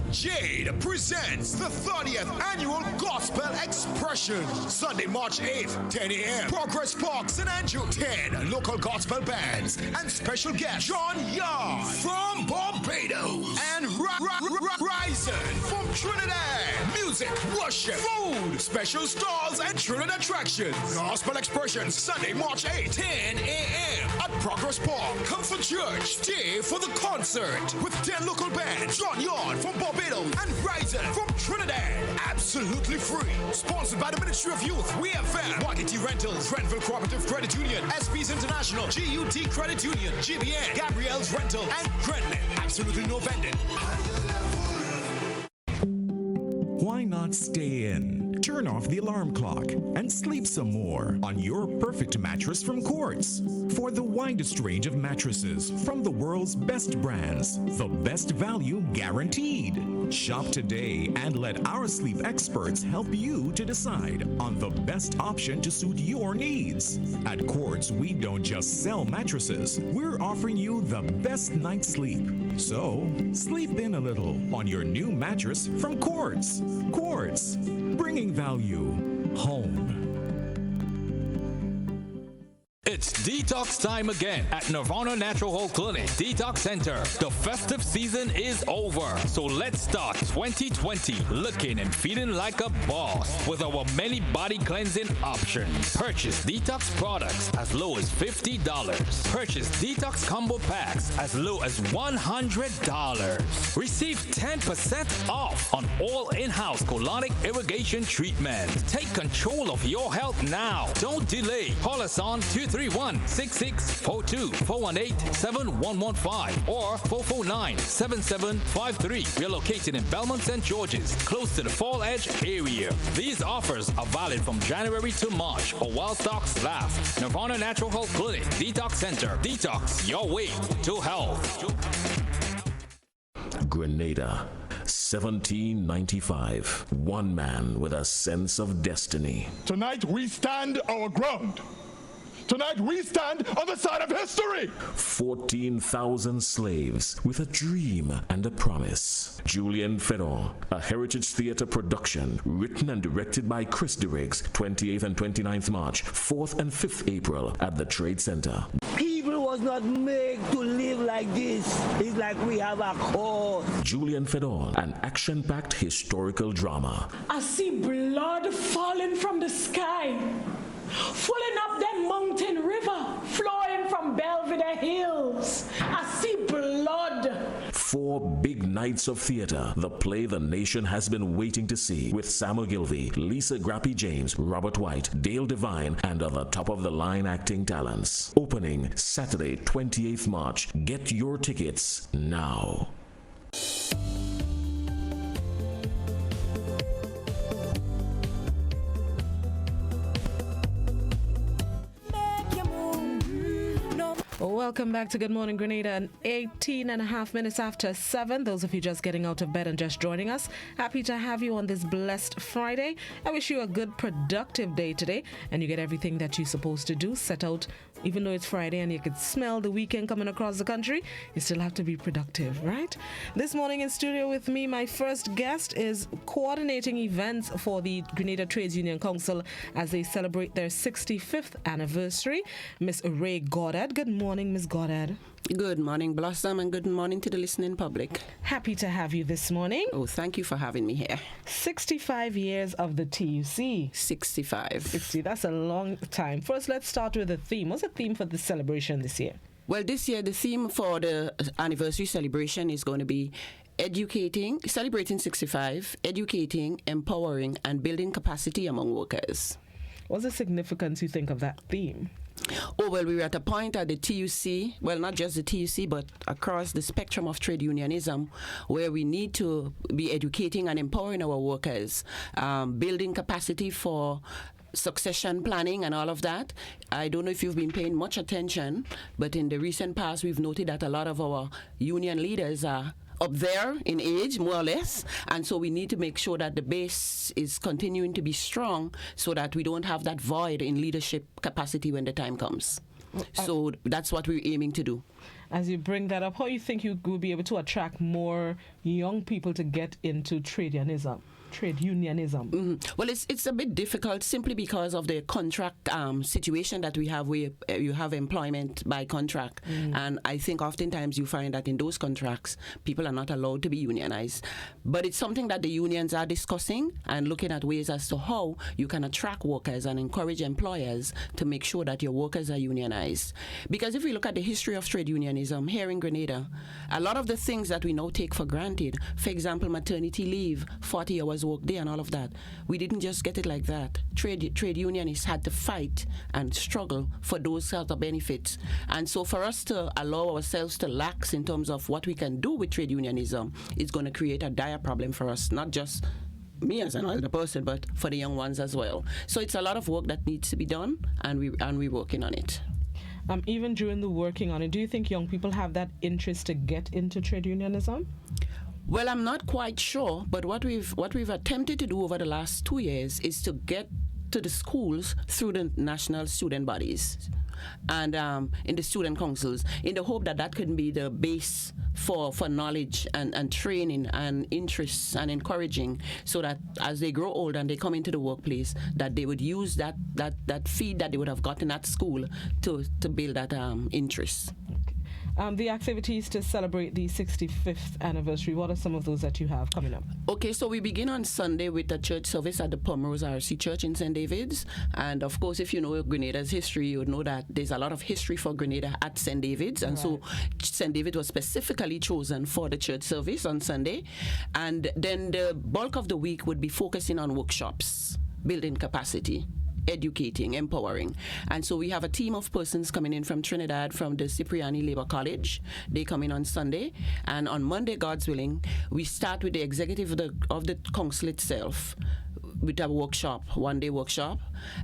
S22: Jade presents the 30th Annual Gospel Expression, Sunday, March 8th, 10 a.m. Progress Park, St. Andrew, 10 local gospel bands and special guest John Yard from Barbados and Ryzen from Trinidad. Music, worship, food, special stalls and Trinidad attractions. Gospel Expression, Sunday, March 8th, 10 a.m. at Progress Park. Come for church, stay for the concert with 10 local bands, John Yard from Barbados and Ryzen from Trinidad. Absolutely free. Sponsored by the Ministry of Youth, WeFM, Waikiki Rentals, Renville Cooperative Credit Union, SP's International, GUT Credit Union, GBN, Gabrielle's Rental, and Grenlin. Absolutely no vending.
S23: Why not stay in? Turn off the alarm clock and sleep some more on your perfect mattress from Quartz. For the widest range of mattresses from the world's best brands, the best value guaranteed. Shop today and let our sleep experts help you to decide on the best option to suit your needs. At Quartz, we don't just sell mattresses, we're offering you the best night's sleep. So, sleep in a little on your new mattress from Quartz. Quartz, bringing value home.
S24: It's detox time again at Nirvana Natural Health Clinic Detox Center. The festive season is over, so let's start 2020 looking and feeling like a boss with our many body cleansing options. Purchase detox products as low as $50. Purchase detox combo packs as low as $100. Receive 10% off on all in-house colonic irrigation treatment. Take control of your health now. Don't delay. Call us on 231-6642, 418-7115, or 449-7753. We are located in Belmont, St. George's, close to the Fall Edge area. These offers are valid from January to March or while stocks last. Nirvana Natural Health Clinic Detox Center. Detox your way to health.
S25: Grenada, 1795. One man with a sense of destiny.
S26: Tonight we stand our ground. Tonight we stand on the side of history.
S25: 14,000 slaves with a dream and a promise. Julian Fedor, a Heritage Theatre production, written and directed by Chris DeRiggs, 28th and 29th March, 4th and 5th April at the Trade Center.
S27: People was not made to live like this. It's like we have a cause.
S25: Julian Fedor, an action-packed historical drama.
S28: I see blood falling from the sky, filling up that mountain river, flowing from Belvedere Hills. I see blood.
S25: 4 big nights of theater, the play the nation has been waiting to see, with Samuel Gilvey, Lisa Grappy James, Robert White, Dale Devine, and other top-of-the-line acting talents. Opening Saturday, 28th March. Get your tickets now.
S1: Welcome back to Good Morning Grenada, and 18 and a half minutes after 7. Those of you just getting out of bed and just joining us, happy to have you on this blessed Friday. I wish you a good, productive day today, and you get everything that you're supposed to do. Set out, even though it's Friday and you could smell the weekend coming across the country, you still have to be productive, right? This morning in studio with me, my first guest is coordinating events for the Grenada Trades Union Council as they celebrate their 65th anniversary, Miss Ray Goddard. Good morning, Miss Goddard.
S4: Good morning, Blossom, and good morning to the listening public.
S1: Happy to have you this morning.
S4: Oh, thank you for having me here.
S1: 65 years of the TUC.
S4: 65.
S1: 60, that's a long time. First, let's start with the theme. What's the theme for the celebration this year?
S4: Well, this year, the theme for the anniversary celebration is going to be celebrating 65, educating, empowering, and building capacity among workers.
S1: What's the significance, you think, of that theme?
S4: Oh, well, we were at a point at the TUC, well, not just the TUC, but across the spectrum of trade unionism, where we need to be educating and empowering our workers, building capacity for succession planning and all of that. I don't know if you've been paying much attention, but in the recent past, we've noted that a lot of our union leaders are up there in age, more or less, and so we need to make sure that the base is continuing to be strong so that we don't have that void in leadership capacity when the time comes. So that's what we're aiming to do.
S1: As you bring that up, how do you think you will be able to attract more young people to get into trade unionism?
S4: Well, it's a bit difficult simply because of the contract situation that we have, where you have employment by contract, and I think oftentimes you find that in those contracts people are not allowed to be unionized. But it's something that the unions are discussing and looking at ways as to how you can attract workers and encourage employers to make sure that your workers are unionized. Because if we look at the history of trade unionism here in Grenada, a lot of the things that we now take for granted, for example, maternity leave, 40 hours work day and all of that, we didn't just get it like that. Trade unionists had to fight and struggle for those sort of benefits. And so for us to allow ourselves to lax in terms of what we can do with trade unionism is going to create a dire problem for us, not just me as an older person, but for the young ones as well. So it's a lot of work that needs to be done, and we're working on it.
S1: Even during the working on it, do you think young people have that interest to get into trade unionism?
S4: Well, I'm not quite sure, but what we've attempted to do over the last 2 years is to get to the schools through the national student bodies and in the student councils, in the hope that that can be the base for knowledge and training and interests and encouraging, so that as they grow old and they come into the workplace, that they would use that feed that they would have gotten at school to build that interest.
S1: The activities to celebrate the 65th anniversary, what are some of those that you have coming up?
S4: Okay, so we begin on Sunday with a church service at the Pomrose RC Church in St. David's. And of course, if you know Grenada's history, you would know that there's a lot of history for Grenada at St. David's. And so St. David was specifically chosen for the church service on Sunday. And then the bulk of the week would be focusing on workshops, building capacity, educating, empowering. And so we have a team of persons coming in from Trinidad, from the Cipriani Labour College. They come in on Sunday. And on Monday, God's willing, we start with the executive of the council itself with a workshop, one-day workshop.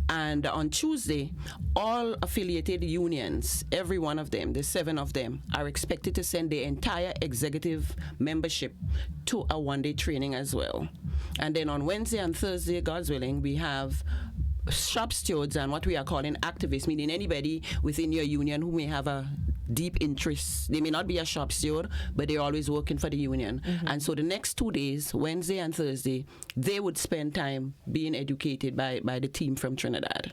S4: And on Tuesday, all affiliated unions, every one of them, the 7 of them, are expected to send the entire executive membership to a one-day training as well. And then on Wednesday and Thursday, God's willing, we have shop stewards and what we are calling activists, meaning anybody within your union who may have a deep interest. They may not be a shop steward, but they're always working for the union. And so the next 2 days, Wednesday and Thursday, they would spend time being educated by the team from Trinidad.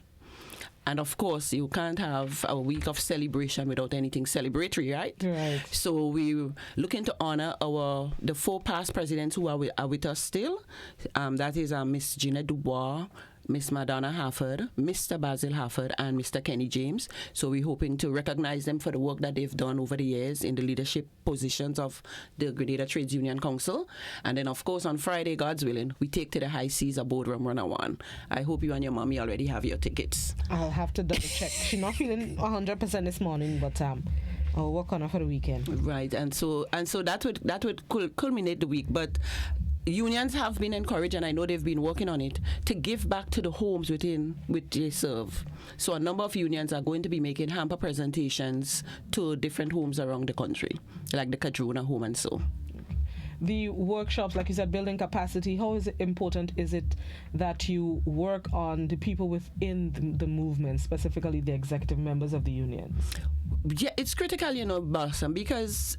S4: And of course, you can't have a week of celebration without anything celebratory, right?
S1: Right.
S4: So we're looking to honor the 4 past presidents who are with us still. That is Miss Gina Dubois, Miss Madonna Harford, Mr. Basil Harford, and Mr. Kenny James. So we're hoping to recognize them for the work that they've done over the years in the leadership positions of the Grenada Trades Union Council. And then, of course, on Friday, God's willing, we take to the high seas a boardroom runner one. I hope you and your mommy already have your tickets.
S1: I'll have to double check. She's not feeling 100% this morning, but I'll work on her for the weekend.
S4: Right, and so that would culminate the week, but unions have been encouraged, and I know they've been working on it, to give back to the homes which they serve. So a number of unions are going to be making hamper presentations to different homes around the country, like the Kadrona home and so.
S1: The workshops, like you said, building capacity, how important is it that you work on the people within the movement, specifically the executive members of the unions?
S4: Yeah, it's critical, Blossom, because,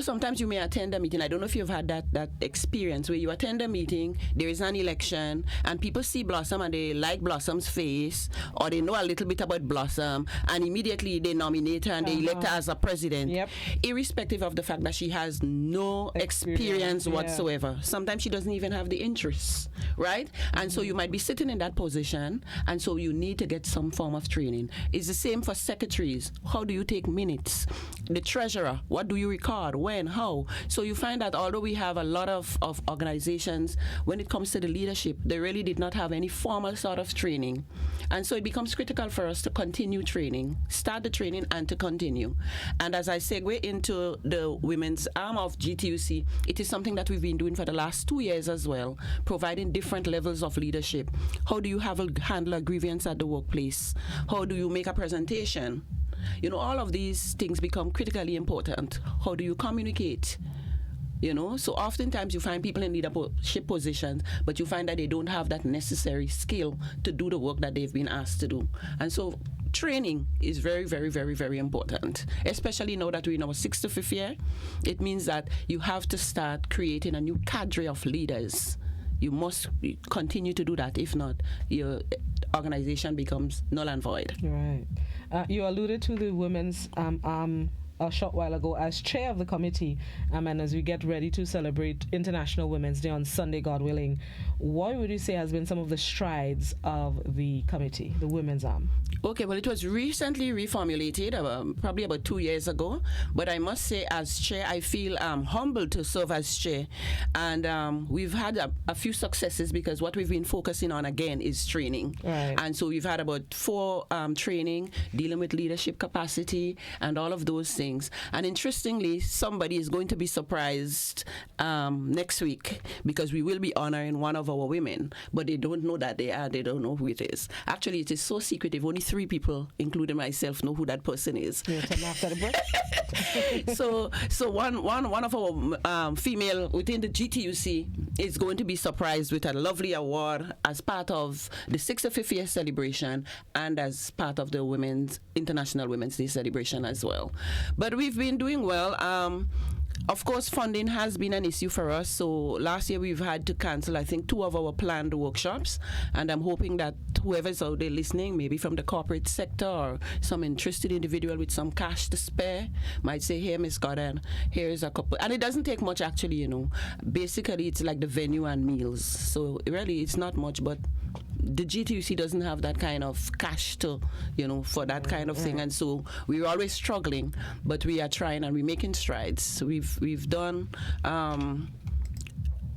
S4: sometimes you may attend a meeting. I don't know if you've had that experience where you attend a meeting, there is an election, and people see Blossom and they like Blossom's face, or they know a little bit about Blossom, and immediately they nominate her and they elect her as a president, irrespective of the fact that she has no experience whatsoever. Sometimes she doesn't even have the interests, right? And so you might be sitting in that position, and so you need to get some form of training. It's the same for secretaries. How do you take minutes? The treasurer, what do you record? When? How? So you find that although we have a lot of organizations, when it comes to the leadership, they really did not have any formal sort of training. And so it becomes critical for us to continue training, start the training and to continue. And as I segue into the women's arm of GTUC, it is something that we've been doing for the last 2 years as well, providing different levels of leadership. How do you handle a grievance at the workplace? How do you make a presentation? All of these things become critically important. How do you communicate? So oftentimes you find people in leadership positions, but you find that they don't have that necessary skill to do the work that they've been asked to do. And so training is very, very, very, very important, especially now that we're in our 6th to 5th year. It means that you have to start creating a new cadre of leaders. You must continue to do that. If not, your organization becomes null and void.
S1: Right. You alluded to the women's a short while ago as chair of the committee, and as we get ready to celebrate International Women's Day on Sunday, God willing, what would you say has been some of the strides of the committee, the women's arm?
S4: Okay, well, it was recently reformulated, probably about 2 years ago. But I must say, as chair, I feel humbled to serve as chair. And we've had a few successes because what we've been focusing on, again, is training.
S1: Right.
S4: And so we've had about 4 training, dealing with leadership capacity and all of those things. And interestingly, somebody is going to be surprised next week because we will be honoring one of our women, but they don't know that they don't know who it is. Actually, it is so secretive. Only 3 people, including myself, know who that person is.
S1: After the break.
S4: So one of our female within the GTUC is going to be surprised with a lovely award as part of the 65th year celebration and as part of the International Women's Day celebration as well. But we've been doing well. Of course, funding has been an issue for us. So last year we've had to cancel, I think, 2 of our planned workshops. And I'm hoping that whoever's out there listening, maybe from the corporate sector or some interested individual with some cash to spare, might say, hey, Miss Gordon, here's a couple. And it doesn't take much, actually, Basically, it's like the venue and meals. So really, it's not much, but the GTUC doesn't have that kind of cash to, for that kind of thing. And so we're always struggling, but we are trying and we're making strides. We've done,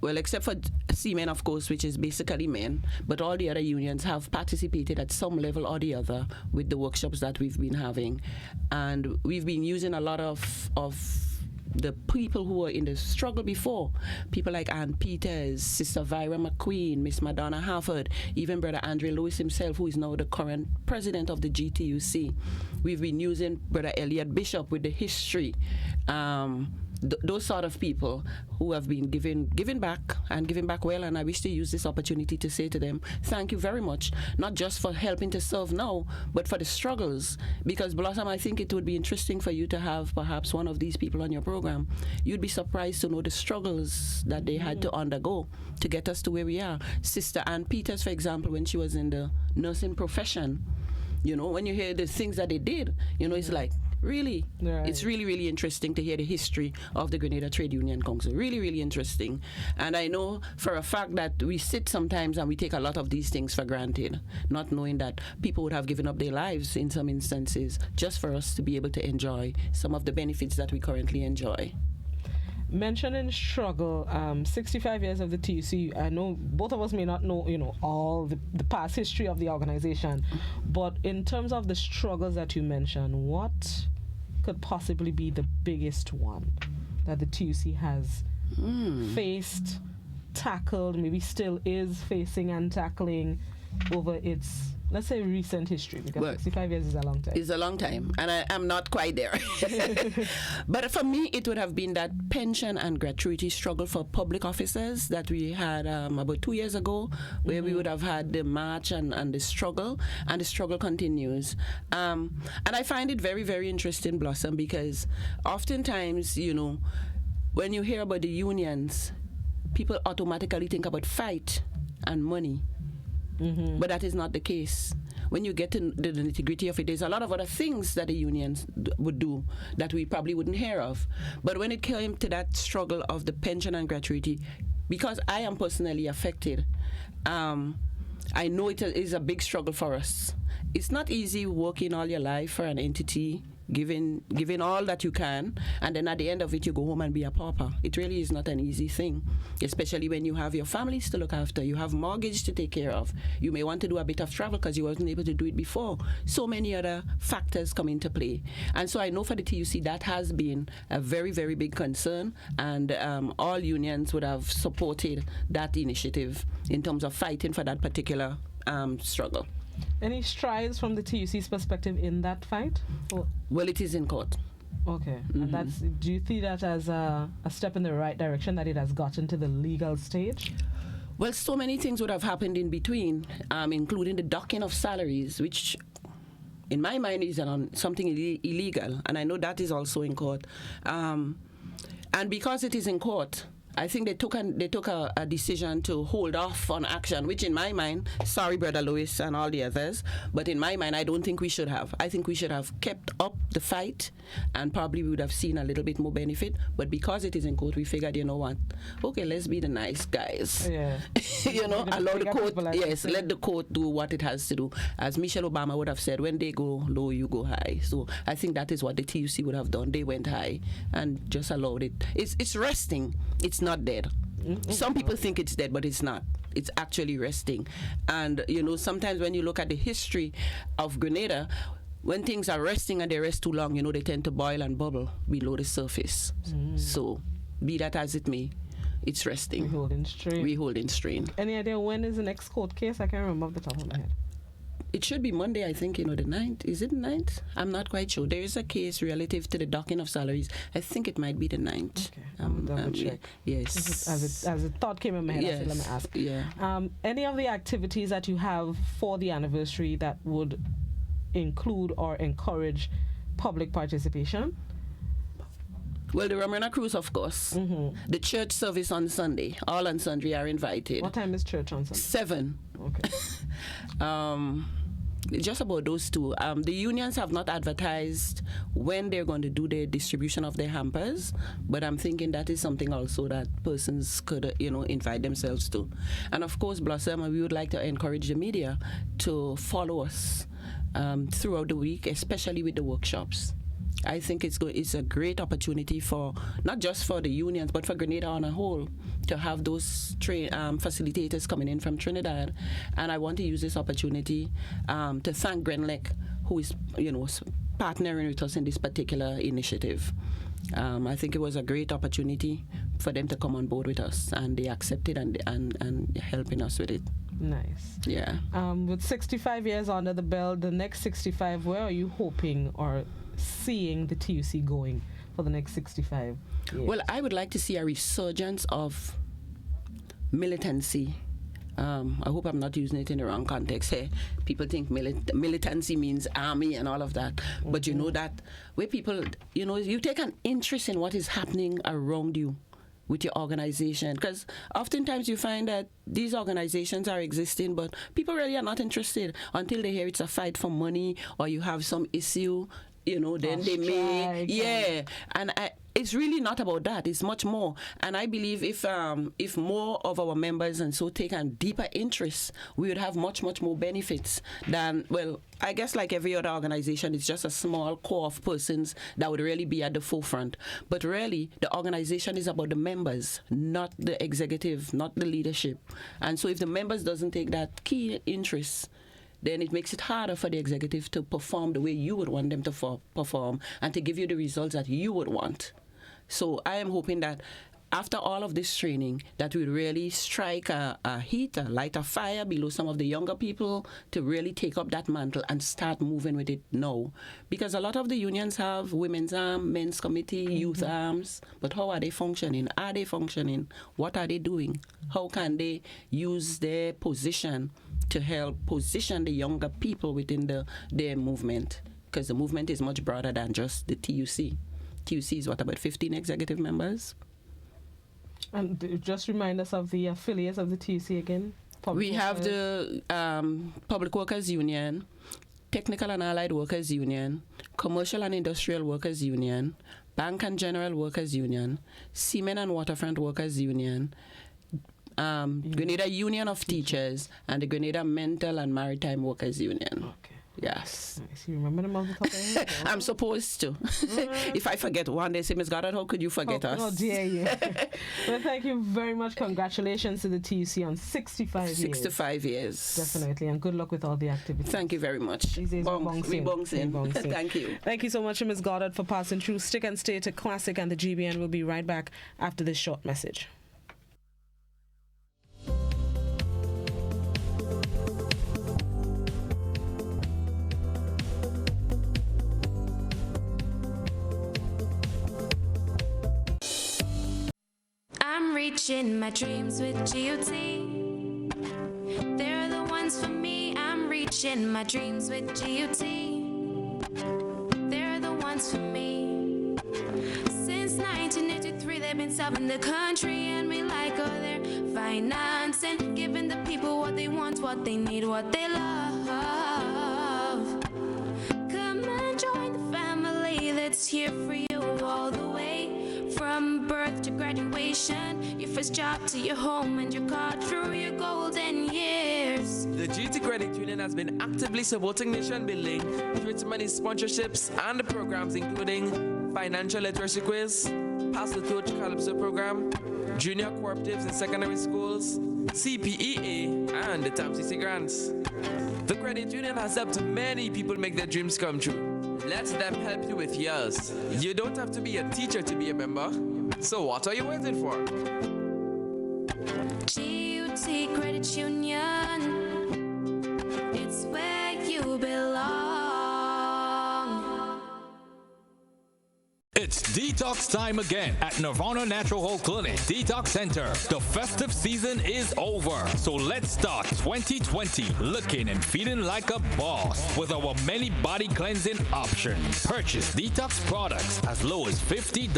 S4: well, except for Seamen, of course, which is basically men, but all the other unions have participated at some level or the other with the workshops that we've been having. And we've been using a lot of the people who were in the struggle before, people like Ann Peters, Sister Vyra McQueen, Miss Madonna Harford, even Brother Andre Lewis himself, who is now the current president of the GTUC. We've been using Brother Elliot Bishop with the history. Those sort of people who have been giving back and giving back well, and I wish to use this opportunity to say to them, thank you very much, not just for helping to serve now, but for the struggles. Because Blossom, I think it would be interesting for you to have perhaps one of these people on your program. You'd be surprised to know the struggles that they had to undergo to get us to where we are. Sister Ann Peters, for example, when she was in the nursing profession, when you hear the things that they did, it's like, really, it's really, really interesting to hear the history of the Grenada Trade Union Council. Really, really interesting. And I know for a fact that we sit sometimes and we take a lot of these things for granted, not knowing that people would have given up their lives in some instances just for us to be able to enjoy some of the benefits that we currently enjoy.
S1: Mentioning struggle, 65 years of the TUC, I know both of us may not know, all the past history of the organization, but in terms of the struggles that you mentioned, what could possibly be the biggest one that the TUC has faced, tackled, maybe still is facing and tackling over its let's say recent history, because 65 years is a long time.
S4: It's a long time, and I'm not quite there. But for me, it would have been that pension and gratuity struggle for public officers that we had about 2 years ago, where we would have had the march and the struggle continues. And I find it very, very interesting, Blossom, because oftentimes, when you hear about the unions, people automatically think about fight and money. But that is not the case. When you get to the nitty-gritty of it, there's a lot of other things that the unions would do that we probably wouldn't hear of. But when it came to that struggle of the pension and gratuity, because I am personally affected, I know it is a big struggle for us. It's not easy working all your life for an entity, giving all that you can, and then at the end of it you go home and be a pauper. It really is not an easy thing, especially when you have your families to look after, you have mortgage to take care of, you may want to do a bit of travel because you wasn't able to do it before. So many other factors come into play, and so I know for the TUC that has been a very, very big concern, and all unions would have supported that initiative in terms of fighting for that particular struggle.
S1: Any strides from the TUC's perspective in that fight?
S4: Well, it is in court.
S1: Okay. And do you see that as a step in the right direction, that it has gotten to the legal stage?
S4: Well, so many things would have happened in between, including the docking of salaries, which in my mind is something illegal, and I know that is also in court. And because it is in court, I think they took a decision to hold off on action, which in my mind, sorry, Brother Louis and all the others, but in my mind, I don't think we should have. I think we should have kept up the fight, and probably we would have seen a little bit more benefit. But because it is in court, we figured, you know what? Okay, let's be the nice guys.
S1: Yeah.
S4: Allow the court. Yes, let the court do what it has to do. As Michelle Obama would have said, when they go low, you go high. So I think that is what the TUC would have done. They went high and just allowed it. It's resting. It's not dead. Some people think it's dead, but it's not. It's actually resting. And sometimes when you look at the history of Grenada, when things are resting and they rest too long, they tend to boil and bubble below the surface. So be that as it may, it's resting. We hold in strain.
S1: Any idea when is the next court case? I can't remember off the top of my head.
S4: It should be Monday, I think, the 9th. Is it the 9th? I'm not quite sure. There is a case relative to the docking of salaries. I think it might be the 9th.
S1: Okay, double check.
S4: Yes.
S1: As a thought came in my head, I said, let me ask.
S4: Yeah.
S1: Any of the activities that you have for the anniversary that would include or encourage public participation?
S4: Well, the Ramona Cruise, of course. The church service on Sunday. All and sundry are invited.
S1: What time is church on Sunday?
S4: 7.
S1: Okay.
S4: Just about those two. The unions have not advertised when they're going to do the distribution of their hampers, but I'm thinking that is something also that persons could, invite themselves to. And of course, Blossom, we would like to encourage the media to follow us throughout the week, especially with the workshops. I think it's a great opportunity for not just for the unions but for Grenada on a whole to have those facilitators coming in from Trinidad. And I want to use this opportunity to thank Grenlec, who is partnering with us in this particular initiative. I think it was a great opportunity for them to come on board with us, and they accepted and helping us with it.
S1: Nice.
S4: Yeah.
S1: With 65 years under the belt, the next 65, where are you hoping or seeing the TUC going for the next 65 years?
S4: Well, I would like to see a resurgence of militancy. I hope I'm not using it in the wrong context here. People think militancy means army and all of that. But you know that where people, you take an interest in what is happening around you with your organization. Because oftentimes you find that these organizations are existing, but people really are not interested until they hear it's a fight for money or you have some issue. Then they may, and it's really not about that. It's much more. And I believe if more of our members and so take a deeper interest, we would have much, much more benefits than, well, I guess like every other organization, it's just a small core of persons that would really be at the forefront. But really, the organization is about the members, not the executive, not the leadership. And so if the members doesn't take that key interest, then it makes it harder for the executive to perform the way you would want them to perform and to give you the results that you would want. So I am hoping that after all of this training, that would really strike a light a fire below some of the younger people to really take up that mantle and start moving with it now. Because a lot of the unions have women's arm, men's committee, youth arms, but how are they functioning? Are they functioning? What are they doing? How can they use their position to help position the younger people within their movement? Because the movement is much broader than just the TUC. TUC is what, about 15 executive members?
S1: And just remind us of the affiliates of the TUC again.
S4: We have the Public Workers Union, Technical and Allied Workers Union, Commercial and Industrial Workers Union, Bank and General Workers Union, Seamen and Waterfront Workers Union, Grenada Union of Teachers, and the Grenada Mental and Maritime Workers Union.
S1: Okay.
S4: Yes.
S1: Nice. You remember them off the top of your head?
S4: I'm supposed to. If I forget one, they say, Ms. Goddard, how could you forget us?
S1: Oh, dear you. Well, thank you very much. Congratulations to the TUC on 65 years.
S4: 65 years.
S1: Definitely. And good luck with all the activities.
S4: Thank you very much.
S1: These days,
S4: we bongs in. Thank you.
S1: Thank you so much, Ms. Goddard, for passing through. Stick and stay to Classic and the GBN. We'll be right back after this short message.
S18: I'm reaching my dreams with GOT. They're the ones for me. I'm reaching my dreams with GOT. They're the ones for me. Since 1983, they've been serving the country, and we like all their financing, giving the people what they want, what they need, what they love. Come and join the family that's here for you all the way. From birth to graduation, your first job to your home and your car through your golden years.
S3: The GT Credit Union has been actively supporting nation building through its many sponsorships and the programs including financial literacy quiz, Pass the Torch Calypso program, junior cooperatives in secondary schools, CPEA, and the TAMCC grants. The credit union has helped many people make their dreams come true. Let them help you with yours. You don't have to be a teacher to be a member. So what are you waiting for?
S18: GUT Credit Union, it's where you belong.
S24: It's detox time again at Nirvana Natural Health Clinic Detox Center. The festive season is over, so let's start 2020 looking and feeling like a boss with our many body cleansing options. Purchase detox products as low as $50.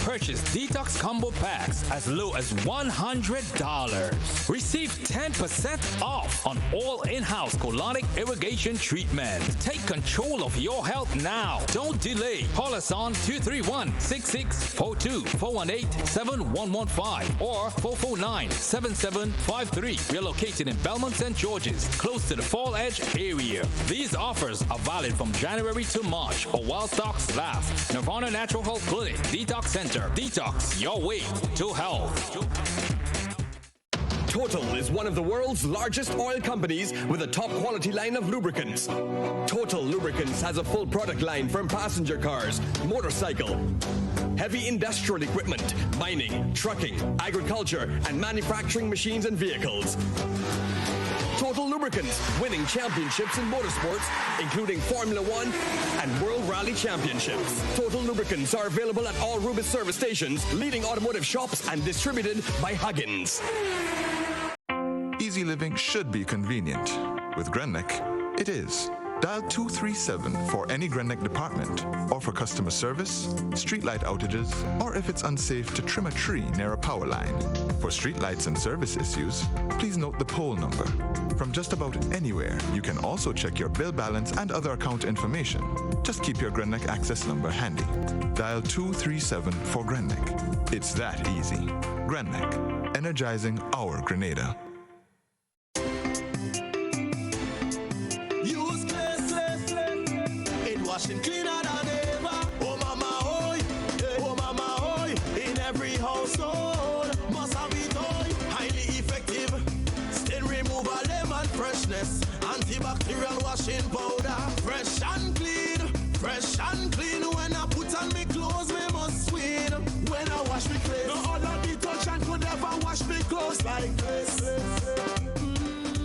S24: Purchase detox combo packs as low as $100. Receive 10% off on all in-house colonic irrigation treatment. Take control of your health now. Don't delay. Call us on 231-6642, 418-7115, or 449-7753. We are located in Belmont St. George's, close to the Fall Edge area. These offers are valid from January to March or while stocks last. Nirvana Natural Health Clinic Detox Center. Detox your way to health.
S20: Total is one of the world's largest oil companies with a top quality line of lubricants. Total Lubricants has a full product line from passenger cars, motorcycle, heavy industrial equipment, mining, trucking, agriculture, and manufacturing machines and vehicles. Total Lubricants, winning championships in motorsports, including Formula One and World Rally Championships. Total Lubricants are available at all Rubis service stations, leading automotive shops, and distributed by Huggins.
S6: Easy living should be convenient. With Grenneck, it is. Dial 237 for any Grenneck department, or for customer service, streetlight outages, or if it's unsafe to trim a tree near a power line. For streetlights and service issues, please note the pole number. From just about anywhere, you can also check your bill balance and other account information. Just keep your Grenneck access number handy. Dial 237 for Grenneck. It's that easy. Grenneck, energizing our Grenada.
S27: Washing cleaner than ever. Oh mama, oi, oh mama, oi. In every household, must have it oi. Highly effective, stain removal, lemon freshness, antibacterial washing powder. Fresh and clean, fresh and clean. When I put on me clothes, me must win. When I wash me clothes, no other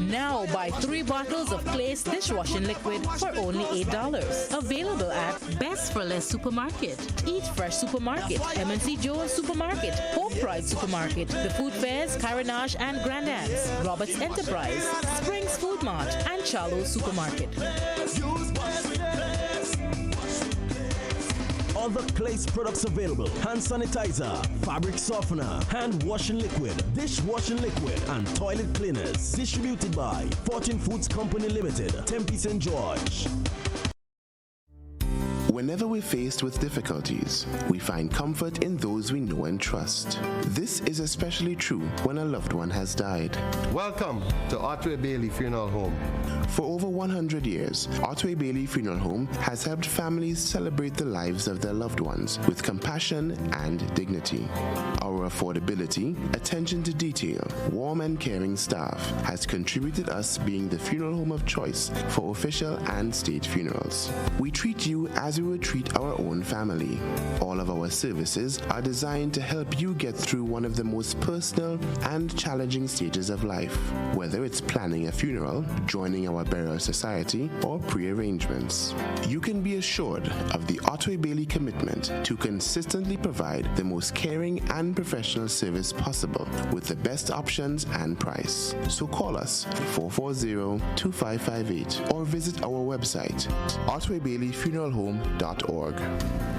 S8: Now buy 3 bottles of Place dishwashing liquid for only $8. Available at Best for Less Supermarket, Eat Fresh Supermarket, M&C Jones Supermarket, Hope Pride Supermarket, The Food Fairs, Carenage and Grandad's, Roberts Enterprise, Springs Food Mart, and Charlo Supermarket.
S9: Other Place products available: hand sanitizer, fabric softener, hand washing liquid, dishwashing liquid, and toilet cleaners. Distributed by Fortune Foods Company Limited, Tempe St. George.
S10: Whenever we're faced with difficulties, we find comfort in those we know and trust. This is especially true when a loved one has died.
S11: Welcome to Otway Bailey Funeral Home.
S10: For over 100 years, Otway Bailey Funeral Home has helped families celebrate the lives of their loved ones with compassion and dignity. Our affordability, attention to detail, warm and caring staff has contributed us being the funeral home of choice for official and state funerals. We treat you as we would treat our own family. All of our services are designed to help you get through one of the most personal and challenging stages of life, whether it's planning a funeral, joining our burial society, or pre-arrangements. You can be assured of the Otway Bailey commitment to consistently provide the most caring and professional service possible with the best options and price. So call us 440-2558 or visit our website, otwaybaileyfuneralhome.org.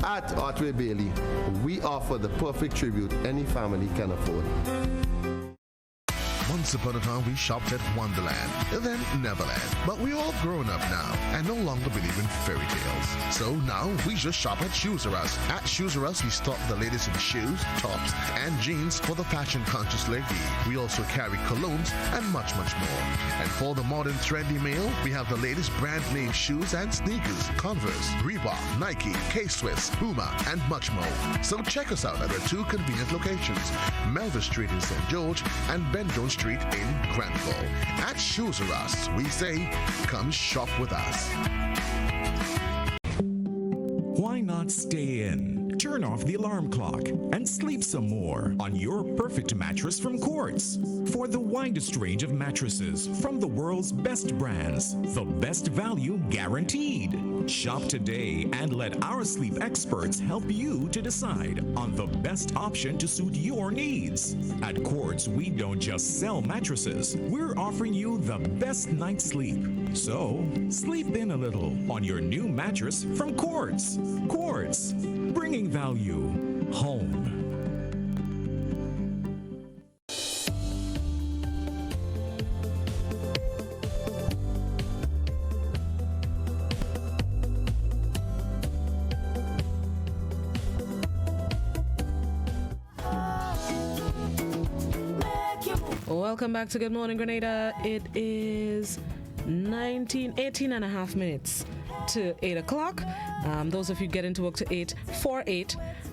S11: At Otway Bailey, we offer the perfect tribute any family can afford.
S26: Once upon a time, we shopped at Wonderland, then Neverland. But we're all grown up now and no longer believe in fairy tales. So now we just shop at Shoes R Us. At Shoes R Us, we stock the latest in shoes, tops, and jeans for the fashion-conscious lady. We also carry colognes and much, much more. And for the modern trendy male, we have the latest brand-name shoes and sneakers, Converse, Reebok, Nike, K-Swiss, Puma, and much more. So check us out at our 2 convenient locations, Melville Street in St. George and Ben Jones Street in Granville. At Shoes R Us, we say, come shop with us.
S23: Why not stay in? Turn off the alarm clock and sleep some more on your perfect mattress from Quartz. For the widest range of mattresses from the world's best brands, the best value guaranteed. Shop today and let our sleep experts help you to decide on the best option to suit your needs. At Quartz, we don't just sell mattresses. We're offering you the best night's sleep. So, sleep in a little on your new mattress from Quartz. Quartz, bringing value home.
S1: Welcome back to Good Morning Grenada. It is 18 and a half minutes to 8 o'clock. Those of you getting to work to 8,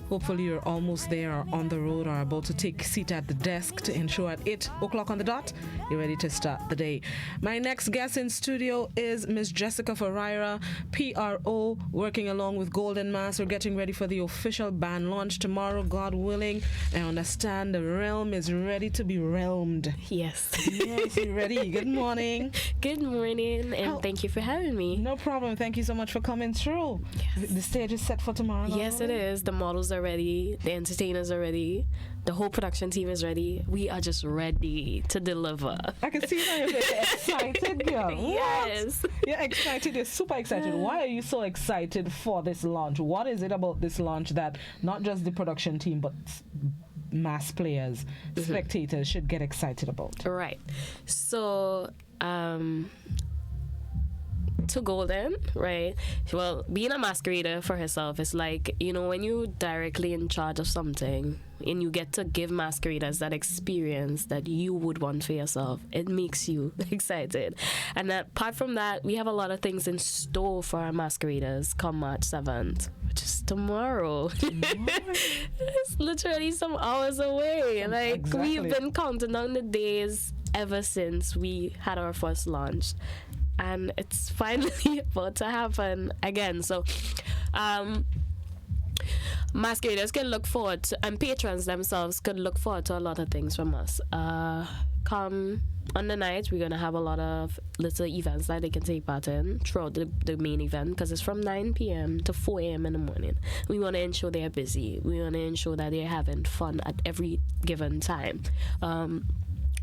S1: hopefully you're almost there or on the road or about to take a seat at the desk to ensure at 8 o'clock on the dot, you're ready to start the day. My next guest in studio is Miss Jessica Ferreira, PRO, working along with Golden Mass. We're getting ready for the official band launch tomorrow, God willing. I understand the realm is ready to be realmed.
S12: Yes.
S1: Yes, you ready? Good morning.
S12: Good morning, and thank you for having me.
S1: No problem. Thank you so much for coming through. Yes. The stage is set for tomorrow.
S12: Yes, it is. The models are ready. The entertainers are ready. The whole production team is ready. We are just ready to deliver.
S1: I can see that you're excited, girl.
S12: Yes.
S1: You're excited. You're super excited. Why are you so excited for this launch? What is it about this launch that not just the production team, but mass players, spectators should get excited about?
S12: Right. So, to Golden, right? Well, being a masquerader for herself is like, you know, when you're directly in charge of something and you get to give masqueraders that experience that you would want for yourself, it makes you excited. And apart from that, we have a lot of things in store for our masqueraders come March 7th, which is tomorrow. It's literally some hours away. Like, exactly. We've been counting down the days ever since we had our first launch. And it's finally about to happen again. So, masqueraders can look forward to, and patrons themselves could look forward to a lot of things from us. come on the night. We're going to have a lot of little events that they can take part in throughout the main event, because it's from 9 p.m. to 4 a.m. in the morning. We want to ensure they're busy. We want to ensure that they're having fun at every given time.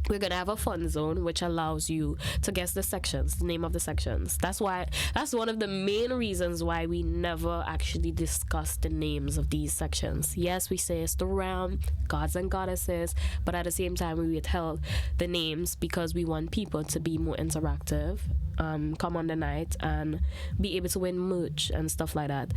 S12: We're going to have a fun zone, which allows you to guess the sections, the name of the sections. That's one of the main reasons why we never actually discuss the names of these sections. Yes, we say it's the realm, gods and goddesses, but at the same time, we withheld the names because we want people to be more interactive, come on the night and be able to win merch and stuff like that.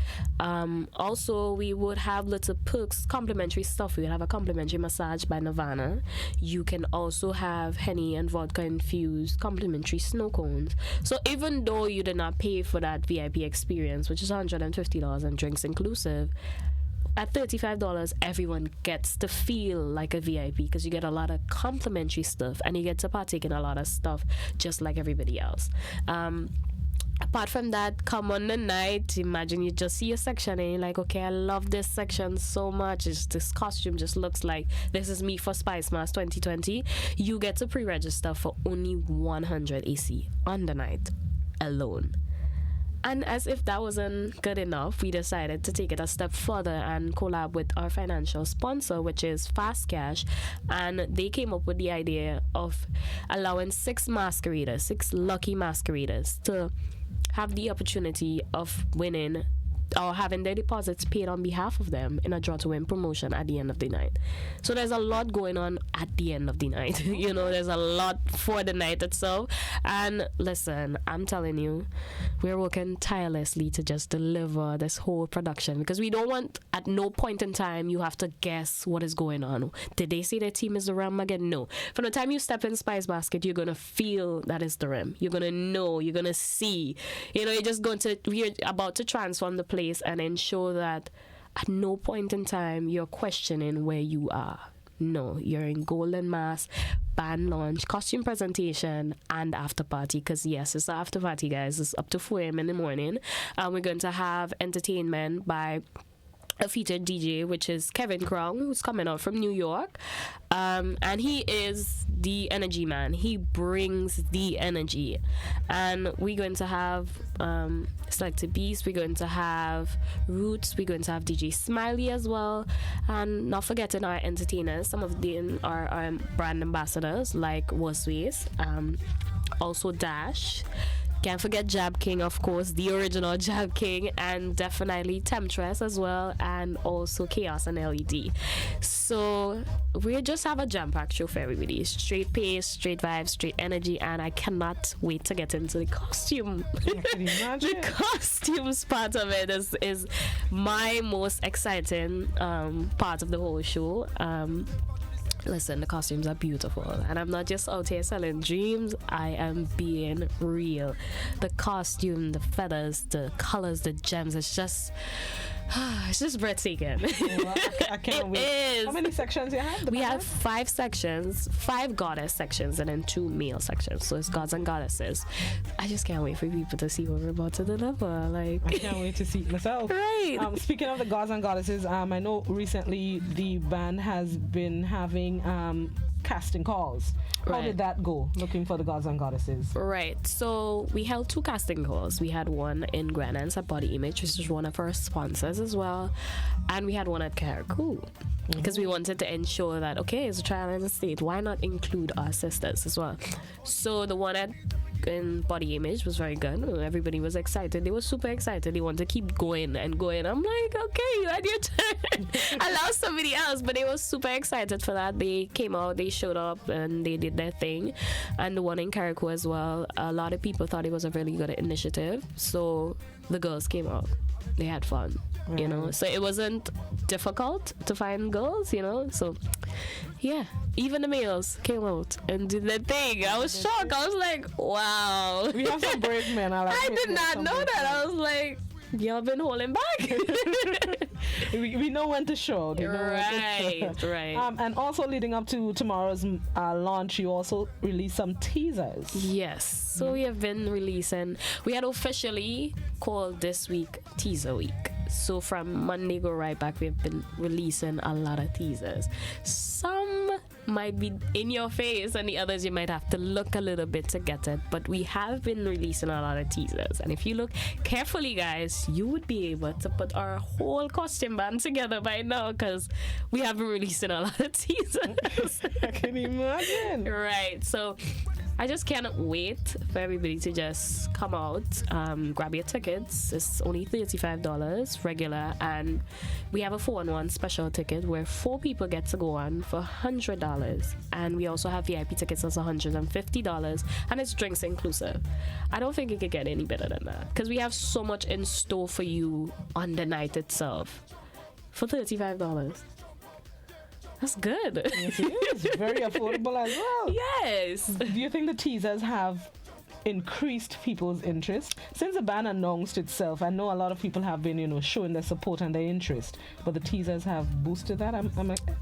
S12: Also, we would have little perks, complimentary stuff. We would have a complimentary massage by Nirvana. You can also have Henny and vodka infused complimentary snow cones. So even though you did not pay for that VIP experience, which is $150 and drinks inclusive, at $35, everyone gets to feel like a VIP because you get a lot of complimentary stuff and you get to partake in a lot of stuff just like everybody else. Apart from that, come on the night, imagine you just see a section and you're like, okay, I love this section so much. This costume just looks like this is me for Spice Mass 2020. You get to pre-register for only 100 AC on the night alone. And as if that wasn't good enough, we decided to take it a step further and collab with our financial sponsor, which is Fast Cash. And they came up with the idea of allowing 6 lucky masqueraders to have the opportunity of winning or having their deposits paid on behalf of them in a draw to win promotion at the end of the night. So there's a lot going on at the end of the night. You know, there's a lot for the night itself. And listen, I'm telling you, we're working tirelessly to just deliver this whole production, because we don't want, at no point in time, you have to guess what is going on. Did they say their team is the Rim again? No. From the time you step in Spice Basket, you're going to feel that it's the Rim. You're going to know, you're going to see. You know, we're about to transform the place and ensure that at no point in time you're questioning where you are. No, you're in Golden Mass, band launch, costume presentation, and after party. Because yes, it's the after party, guys. It's up to 4 a.m. in the morning. We're going to have entertainment by a featured DJ, which is Kevin Crown, who's coming out from New York. And he is the energy man. He brings the energy. And we're going to have Selected Beast. We're going to have Roots. We're going to have DJ Smiley as well. And not forgetting our entertainers. Some of them are our brand ambassadors, like Worsways. Also Dash. Can't forget Jab King, of course, the original Jab King, and definitely Temptress as well, and also Chaos and LED. So we just have a jam-packed show for everybody. Straight pace, straight vibes, straight energy, and I cannot wait to get into the costume. The costumes part of it is my most exciting part of the whole show. Listen, the costumes are beautiful, and I'm not just out here selling dreams. I am being real. The costume, the feathers, the colors, the gems, it's just breathtaking.
S1: Well, I can't wait.
S12: Is.
S1: How many sections you have?
S12: We have 5 sections, 5 goddess sections, and then 2 male sections. So it's gods and goddesses. I just can't wait for people to see what we're about to deliver. Like,
S1: I can't wait to see it myself.
S12: Right.
S1: Speaking of the gods and goddesses, I know recently the band has been having casting calls. How did that go, looking for the gods and goddesses?
S12: Right. So we held 2 casting calls. We had one in Grenada at Body Image, which is one of our sponsors as well. And we had one at Caracou, because we wanted to ensure that, okay, it's a trial in the state. Why not include our sisters as well? So the one at in Body Image was very good. Everybody was excited. They were super excited. They wanted to keep going and going. I'm like, okay, you had your turn. Allow somebody else. But they were super excited for that. They came out, they showed up, and they did their thing. And the one in Caracou as well, a lot of people thought it was a really good initiative. So the girls came out. They had fun, you know. So it wasn't difficult to find girls, you know. So yeah, even the males came out and did their thing. I was shocked. I was like, wow.
S1: We have some brave men.
S12: I did not know that. I was like, y'all been holding back.
S1: we know when to show.
S12: Right.
S1: And also leading up to tomorrow's launch, you also released some teasers.
S12: Yes. So we have been releasing. We had officially called this week Teaser Week. So from Monday go right back, we've been releasing a lot of teasers. Some might be in your face, and the others you might have to look a little bit to get it. But we have been releasing a lot of teasers, and if you look carefully, guys, you would be able to put our whole costume band together by now, because we have been releasing a lot of teasers.
S1: I can imagine.
S12: Right. So I just cannot wait for everybody to just come out, grab your tickets. It's only $35 regular, and we have a 4-on-1 special ticket where 4 people get to go on for $100, and we also have VIP tickets that's $150, and it's drinks inclusive. I don't think it could get any better than that, because we have so much in store for you on the night itself for $35. That's good.
S1: Yes, it is. Very affordable as well.
S12: Yes.
S1: Do you think the teasers have increased people's interest? Since the band announced itself, I know a lot of people have been, showing their support and their interest, but the teasers have boosted that, I'm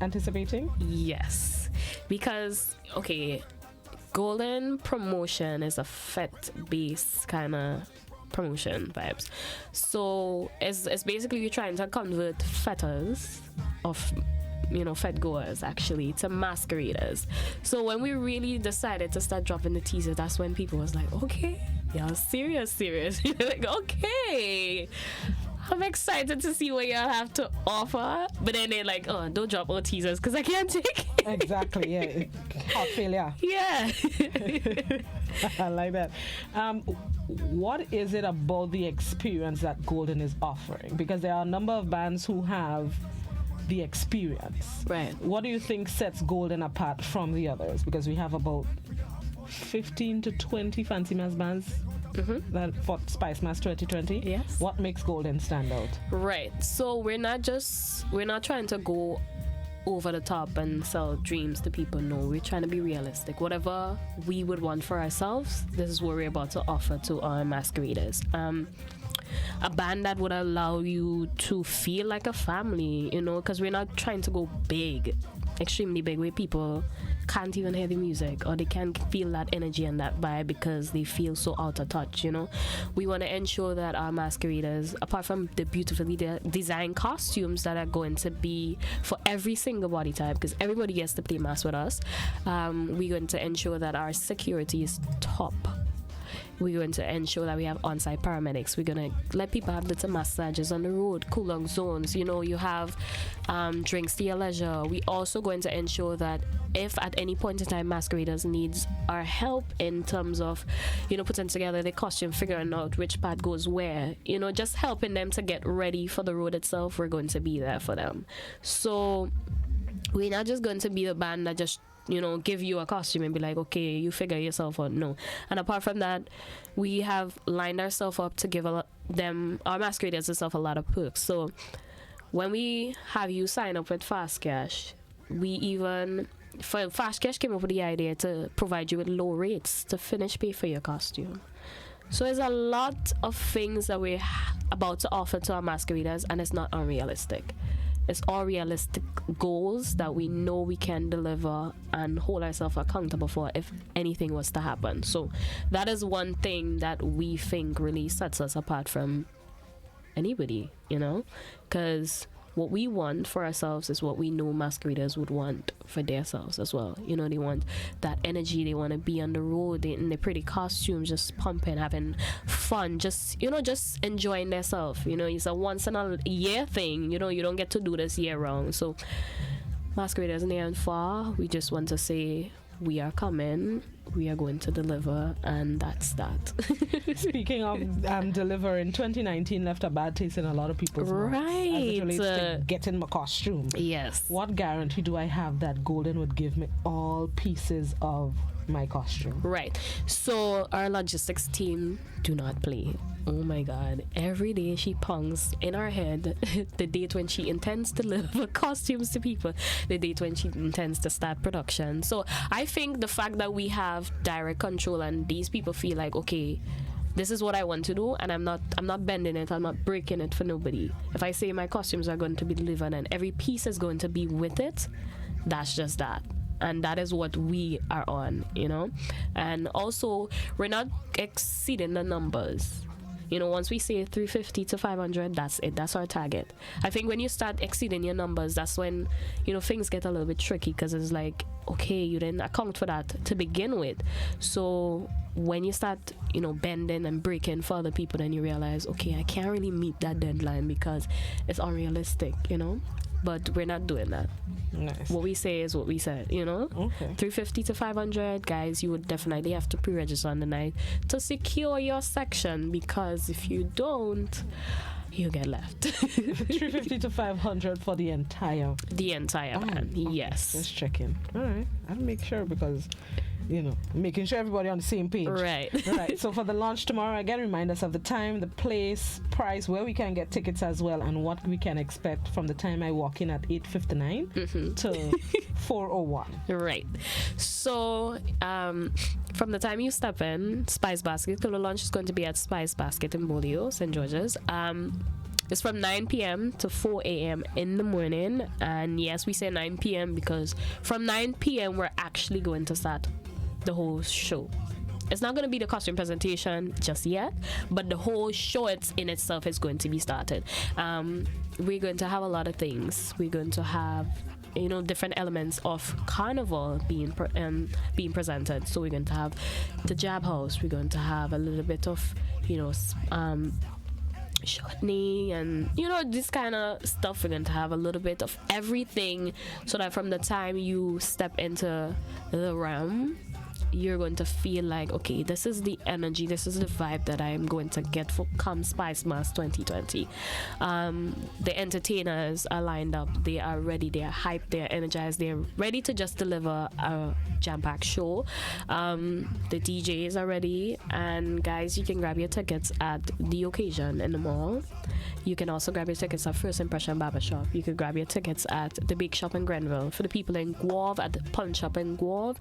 S1: anticipating?
S12: Yes. Because, okay, Golden promotion is a FET-based kind of promotion vibes. So it's basically you're trying to convert fetters of Fed goers actually to masqueraders. So when we really decided to start dropping the teaser, that's when people was like, okay, y'all serious. You're like, okay, I'm excited to see what y'all have to offer. But then they're like, oh, don't drop more teasers because I can't take it.
S1: Exactly, yeah. Heart failure.
S12: Yeah.
S1: I like that. What is it about the experience that Golden is offering? Because there are a number of bands who have the experience.
S12: Right.
S1: What do you think sets Golden apart from the others? Because we have about 15 to 20 Fancy Mass bands that for Spice Mass 2020.
S12: Yes.
S1: What makes Golden stand out?
S12: Right. So we're not trying to go over the top and sell dreams to people. No, we're trying to be realistic. Whatever we would want for ourselves, this is what we're about to offer to our masqueraders. A band that would allow you to feel like a family, because we're not trying to go big, extremely big, where people can't even hear the music or they can't feel that energy and that vibe because they feel so out of touch. We want to ensure that our masqueraders, apart from the beautifully designed costumes that are going to be for every single body type, because everybody gets to play mass with us, we're going to ensure that our security is top. We're going to ensure that we have on-site paramedics. We're going to let people have little massages on the road, cool-down zones. You have drinks to your leisure. We're also going to ensure that if at any point in time masqueraders needs our help in terms of, putting together the costume, figuring out which part goes where, just helping them to get ready for the road itself, we're going to be there for them. So we're not just going to be the band that just give you a costume and be like, okay, you figure yourself out. No. And apart from that, we have lined ourselves up to give our masqueraders itself a lot of perks. So when we have you sign up with Fast Cash, Fast Cash came up with the idea to provide you with low rates to finish pay for your costume. So there's a lot of things that we're about to offer to our masqueraders, and it's not unrealistic. It's all realistic goals that we know we can deliver and hold ourselves accountable for if anything was to happen. So that is one thing that we think really sets us apart from anybody, because what we want for ourselves is what we know masqueraders would want for themselves as well. They want that energy. They want to be on the road in their pretty costumes, just pumping, having fun, just enjoying themselves. It's a once in a year thing. You don't get to do this year round. So masqueraders near and far, we just want to say we are coming, we are going to deliver, and that's that.
S1: Speaking of delivering, 2019 left a bad taste in a lot of people's mouths as it relates to getting my costume.
S12: Yes.
S1: What guarantee do I have that Golden would give me all pieces of my costume?
S12: Right. So our logistics team do not play. Oh my God. Every day she pungs in our head the date when she intends to deliver costumes to people, the date when she intends to start production. So I think the fact that we have direct control and these people feel like, okay, this is what I want to do, and I'm not bending it, I'm not breaking it for nobody. If I say my costumes are going to be delivered and every piece is going to be with it, that's just that. And that is what we are on, And also, we're not exceeding the numbers. Once we say 350 to 500, that's it. That's our target. I think when you start exceeding your numbers, that's when, things get a little bit tricky, because it's like, okay, you didn't account for that to begin with. So when you start, bending and breaking for other people, then you realize, okay, I can't really meet that deadline because it's unrealistic, But we're not doing that.
S1: Nice.
S12: What we say is what we said,
S1: Okay.
S12: 350 to 500, guys, you would definitely have to pre-register on the night to secure your section, because if you don't, you get left.
S1: 350 to 500 for the entire
S12: band.
S1: Okay.
S12: Yes.
S1: Just checking. All right. I'll make sure, because making sure everybody on the same page.
S12: Right.
S1: Right. So for the launch tomorrow, again, remind us of the time, the place, price, where we can get tickets as well, and what we can expect from the time I walk in at 8:59 to 4:01.
S12: Right. So from the time you step in, Spice Basket, the launch is going to be at Spice Basket in Bolio, St. George's. It's from 9 p.m. to 4 a.m. in the morning. And yes, we say 9 p.m. because from 9 p.m. we're actually going to start the whole show. It's not going to be the costume presentation just yet, but the whole show in itself is going to be started. We're going to have a lot of things. We're going to have different elements of carnival being presented. So we're going to have the Jab House. We're going to have a little bit of chutney and this kind of stuff. We're going to have a little bit of everything, so that from the time you step into the realm, you're going to feel like, okay, this is the energy, this is the vibe that I'm going to get for Come Spice Mass 2020. The entertainers are lined up, they are ready, they are hyped, they are energized, they're ready to just deliver a jam-packed show. The DJs are ready, and guys, you can grab your tickets at the occasion in the mall. You can also grab your tickets at First Impression Barbershop. You can grab your tickets at the Bake Shop in Grenville. For the people in Guave, at the Pawn Shop in Guave,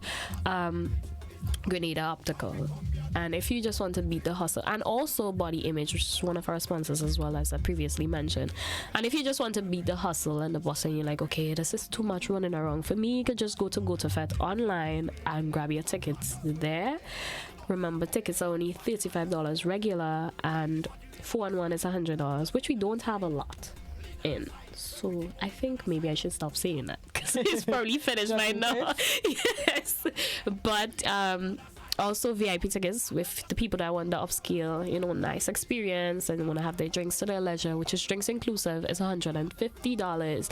S12: Grenada Optical. And if you just want to beat the hustle, and also Body Image, which is one of our sponsors as well, as I previously mentioned. And if you just want to beat the hustle and the boss, and you're like, okay, this is too much running around for me, you could just go to GoToFet online and grab your tickets there. Remember, tickets are only $35 regular, and 4-on-1 is $100, which we don't have a lot in. So I think maybe I should stop saying that, because it's probably finished by now. Yes. But also VIP tickets with the people that want the upscale, nice experience and want to have their drinks to their leisure, which is drinks inclusive, is $150.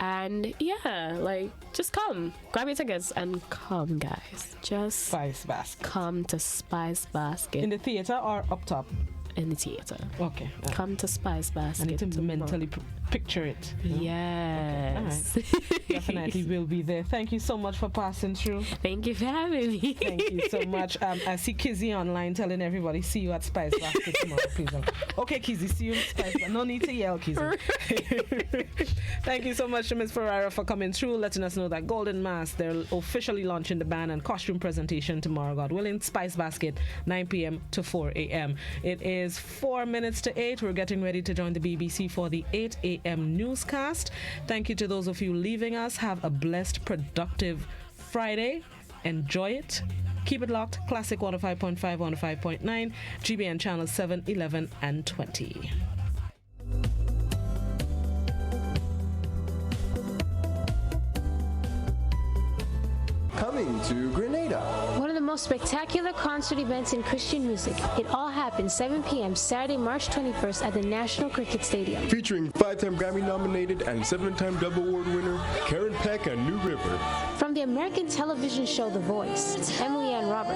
S12: And yeah, just come, grab your tickets and come, guys. Just
S1: Spice Basket.
S12: Come to Spice Basket.
S1: In the theater or up top?
S12: In the theater.
S1: Okay.
S12: Come to Spice Basket.
S1: I need to mentally picture it.
S12: Yes.
S1: Okay. Right. Definitely will be there. Thank you so much for passing through.
S12: Thank you for having me.
S1: Thank you so much. I see Kizzy online telling everybody, see you at Spice Basket tomorrow, please. Okay, Kizzy, see you at Spice Basket. No need to yell, Kizzy. Thank you so much to Ms. Ferrara for coming through, letting us know that Golden Mass, they're officially launching the band and costume presentation tomorrow, God willing. Spice Basket, 9 p.m. to 4 a.m. It is 4 minutes to 8. We're getting ready to join the BBC for the 8 a.m. newscast. Thank you to those of you leaving us. Have a blessed, productive Friday. Enjoy it. Keep it locked. Classic 105.5, 105.9, GBN channels 7, 11, and 20.
S2: Coming to Grenada.
S7: One of the most spectacular concert events in Christian music. It all happens 7 p.m. Saturday, March 21st at the National Cricket Stadium.
S2: Featuring 5-time Grammy-nominated and 7-time Dove Award winner Karen Peck and New River.
S7: From the American television show The Voice, Emily Ann Roberts.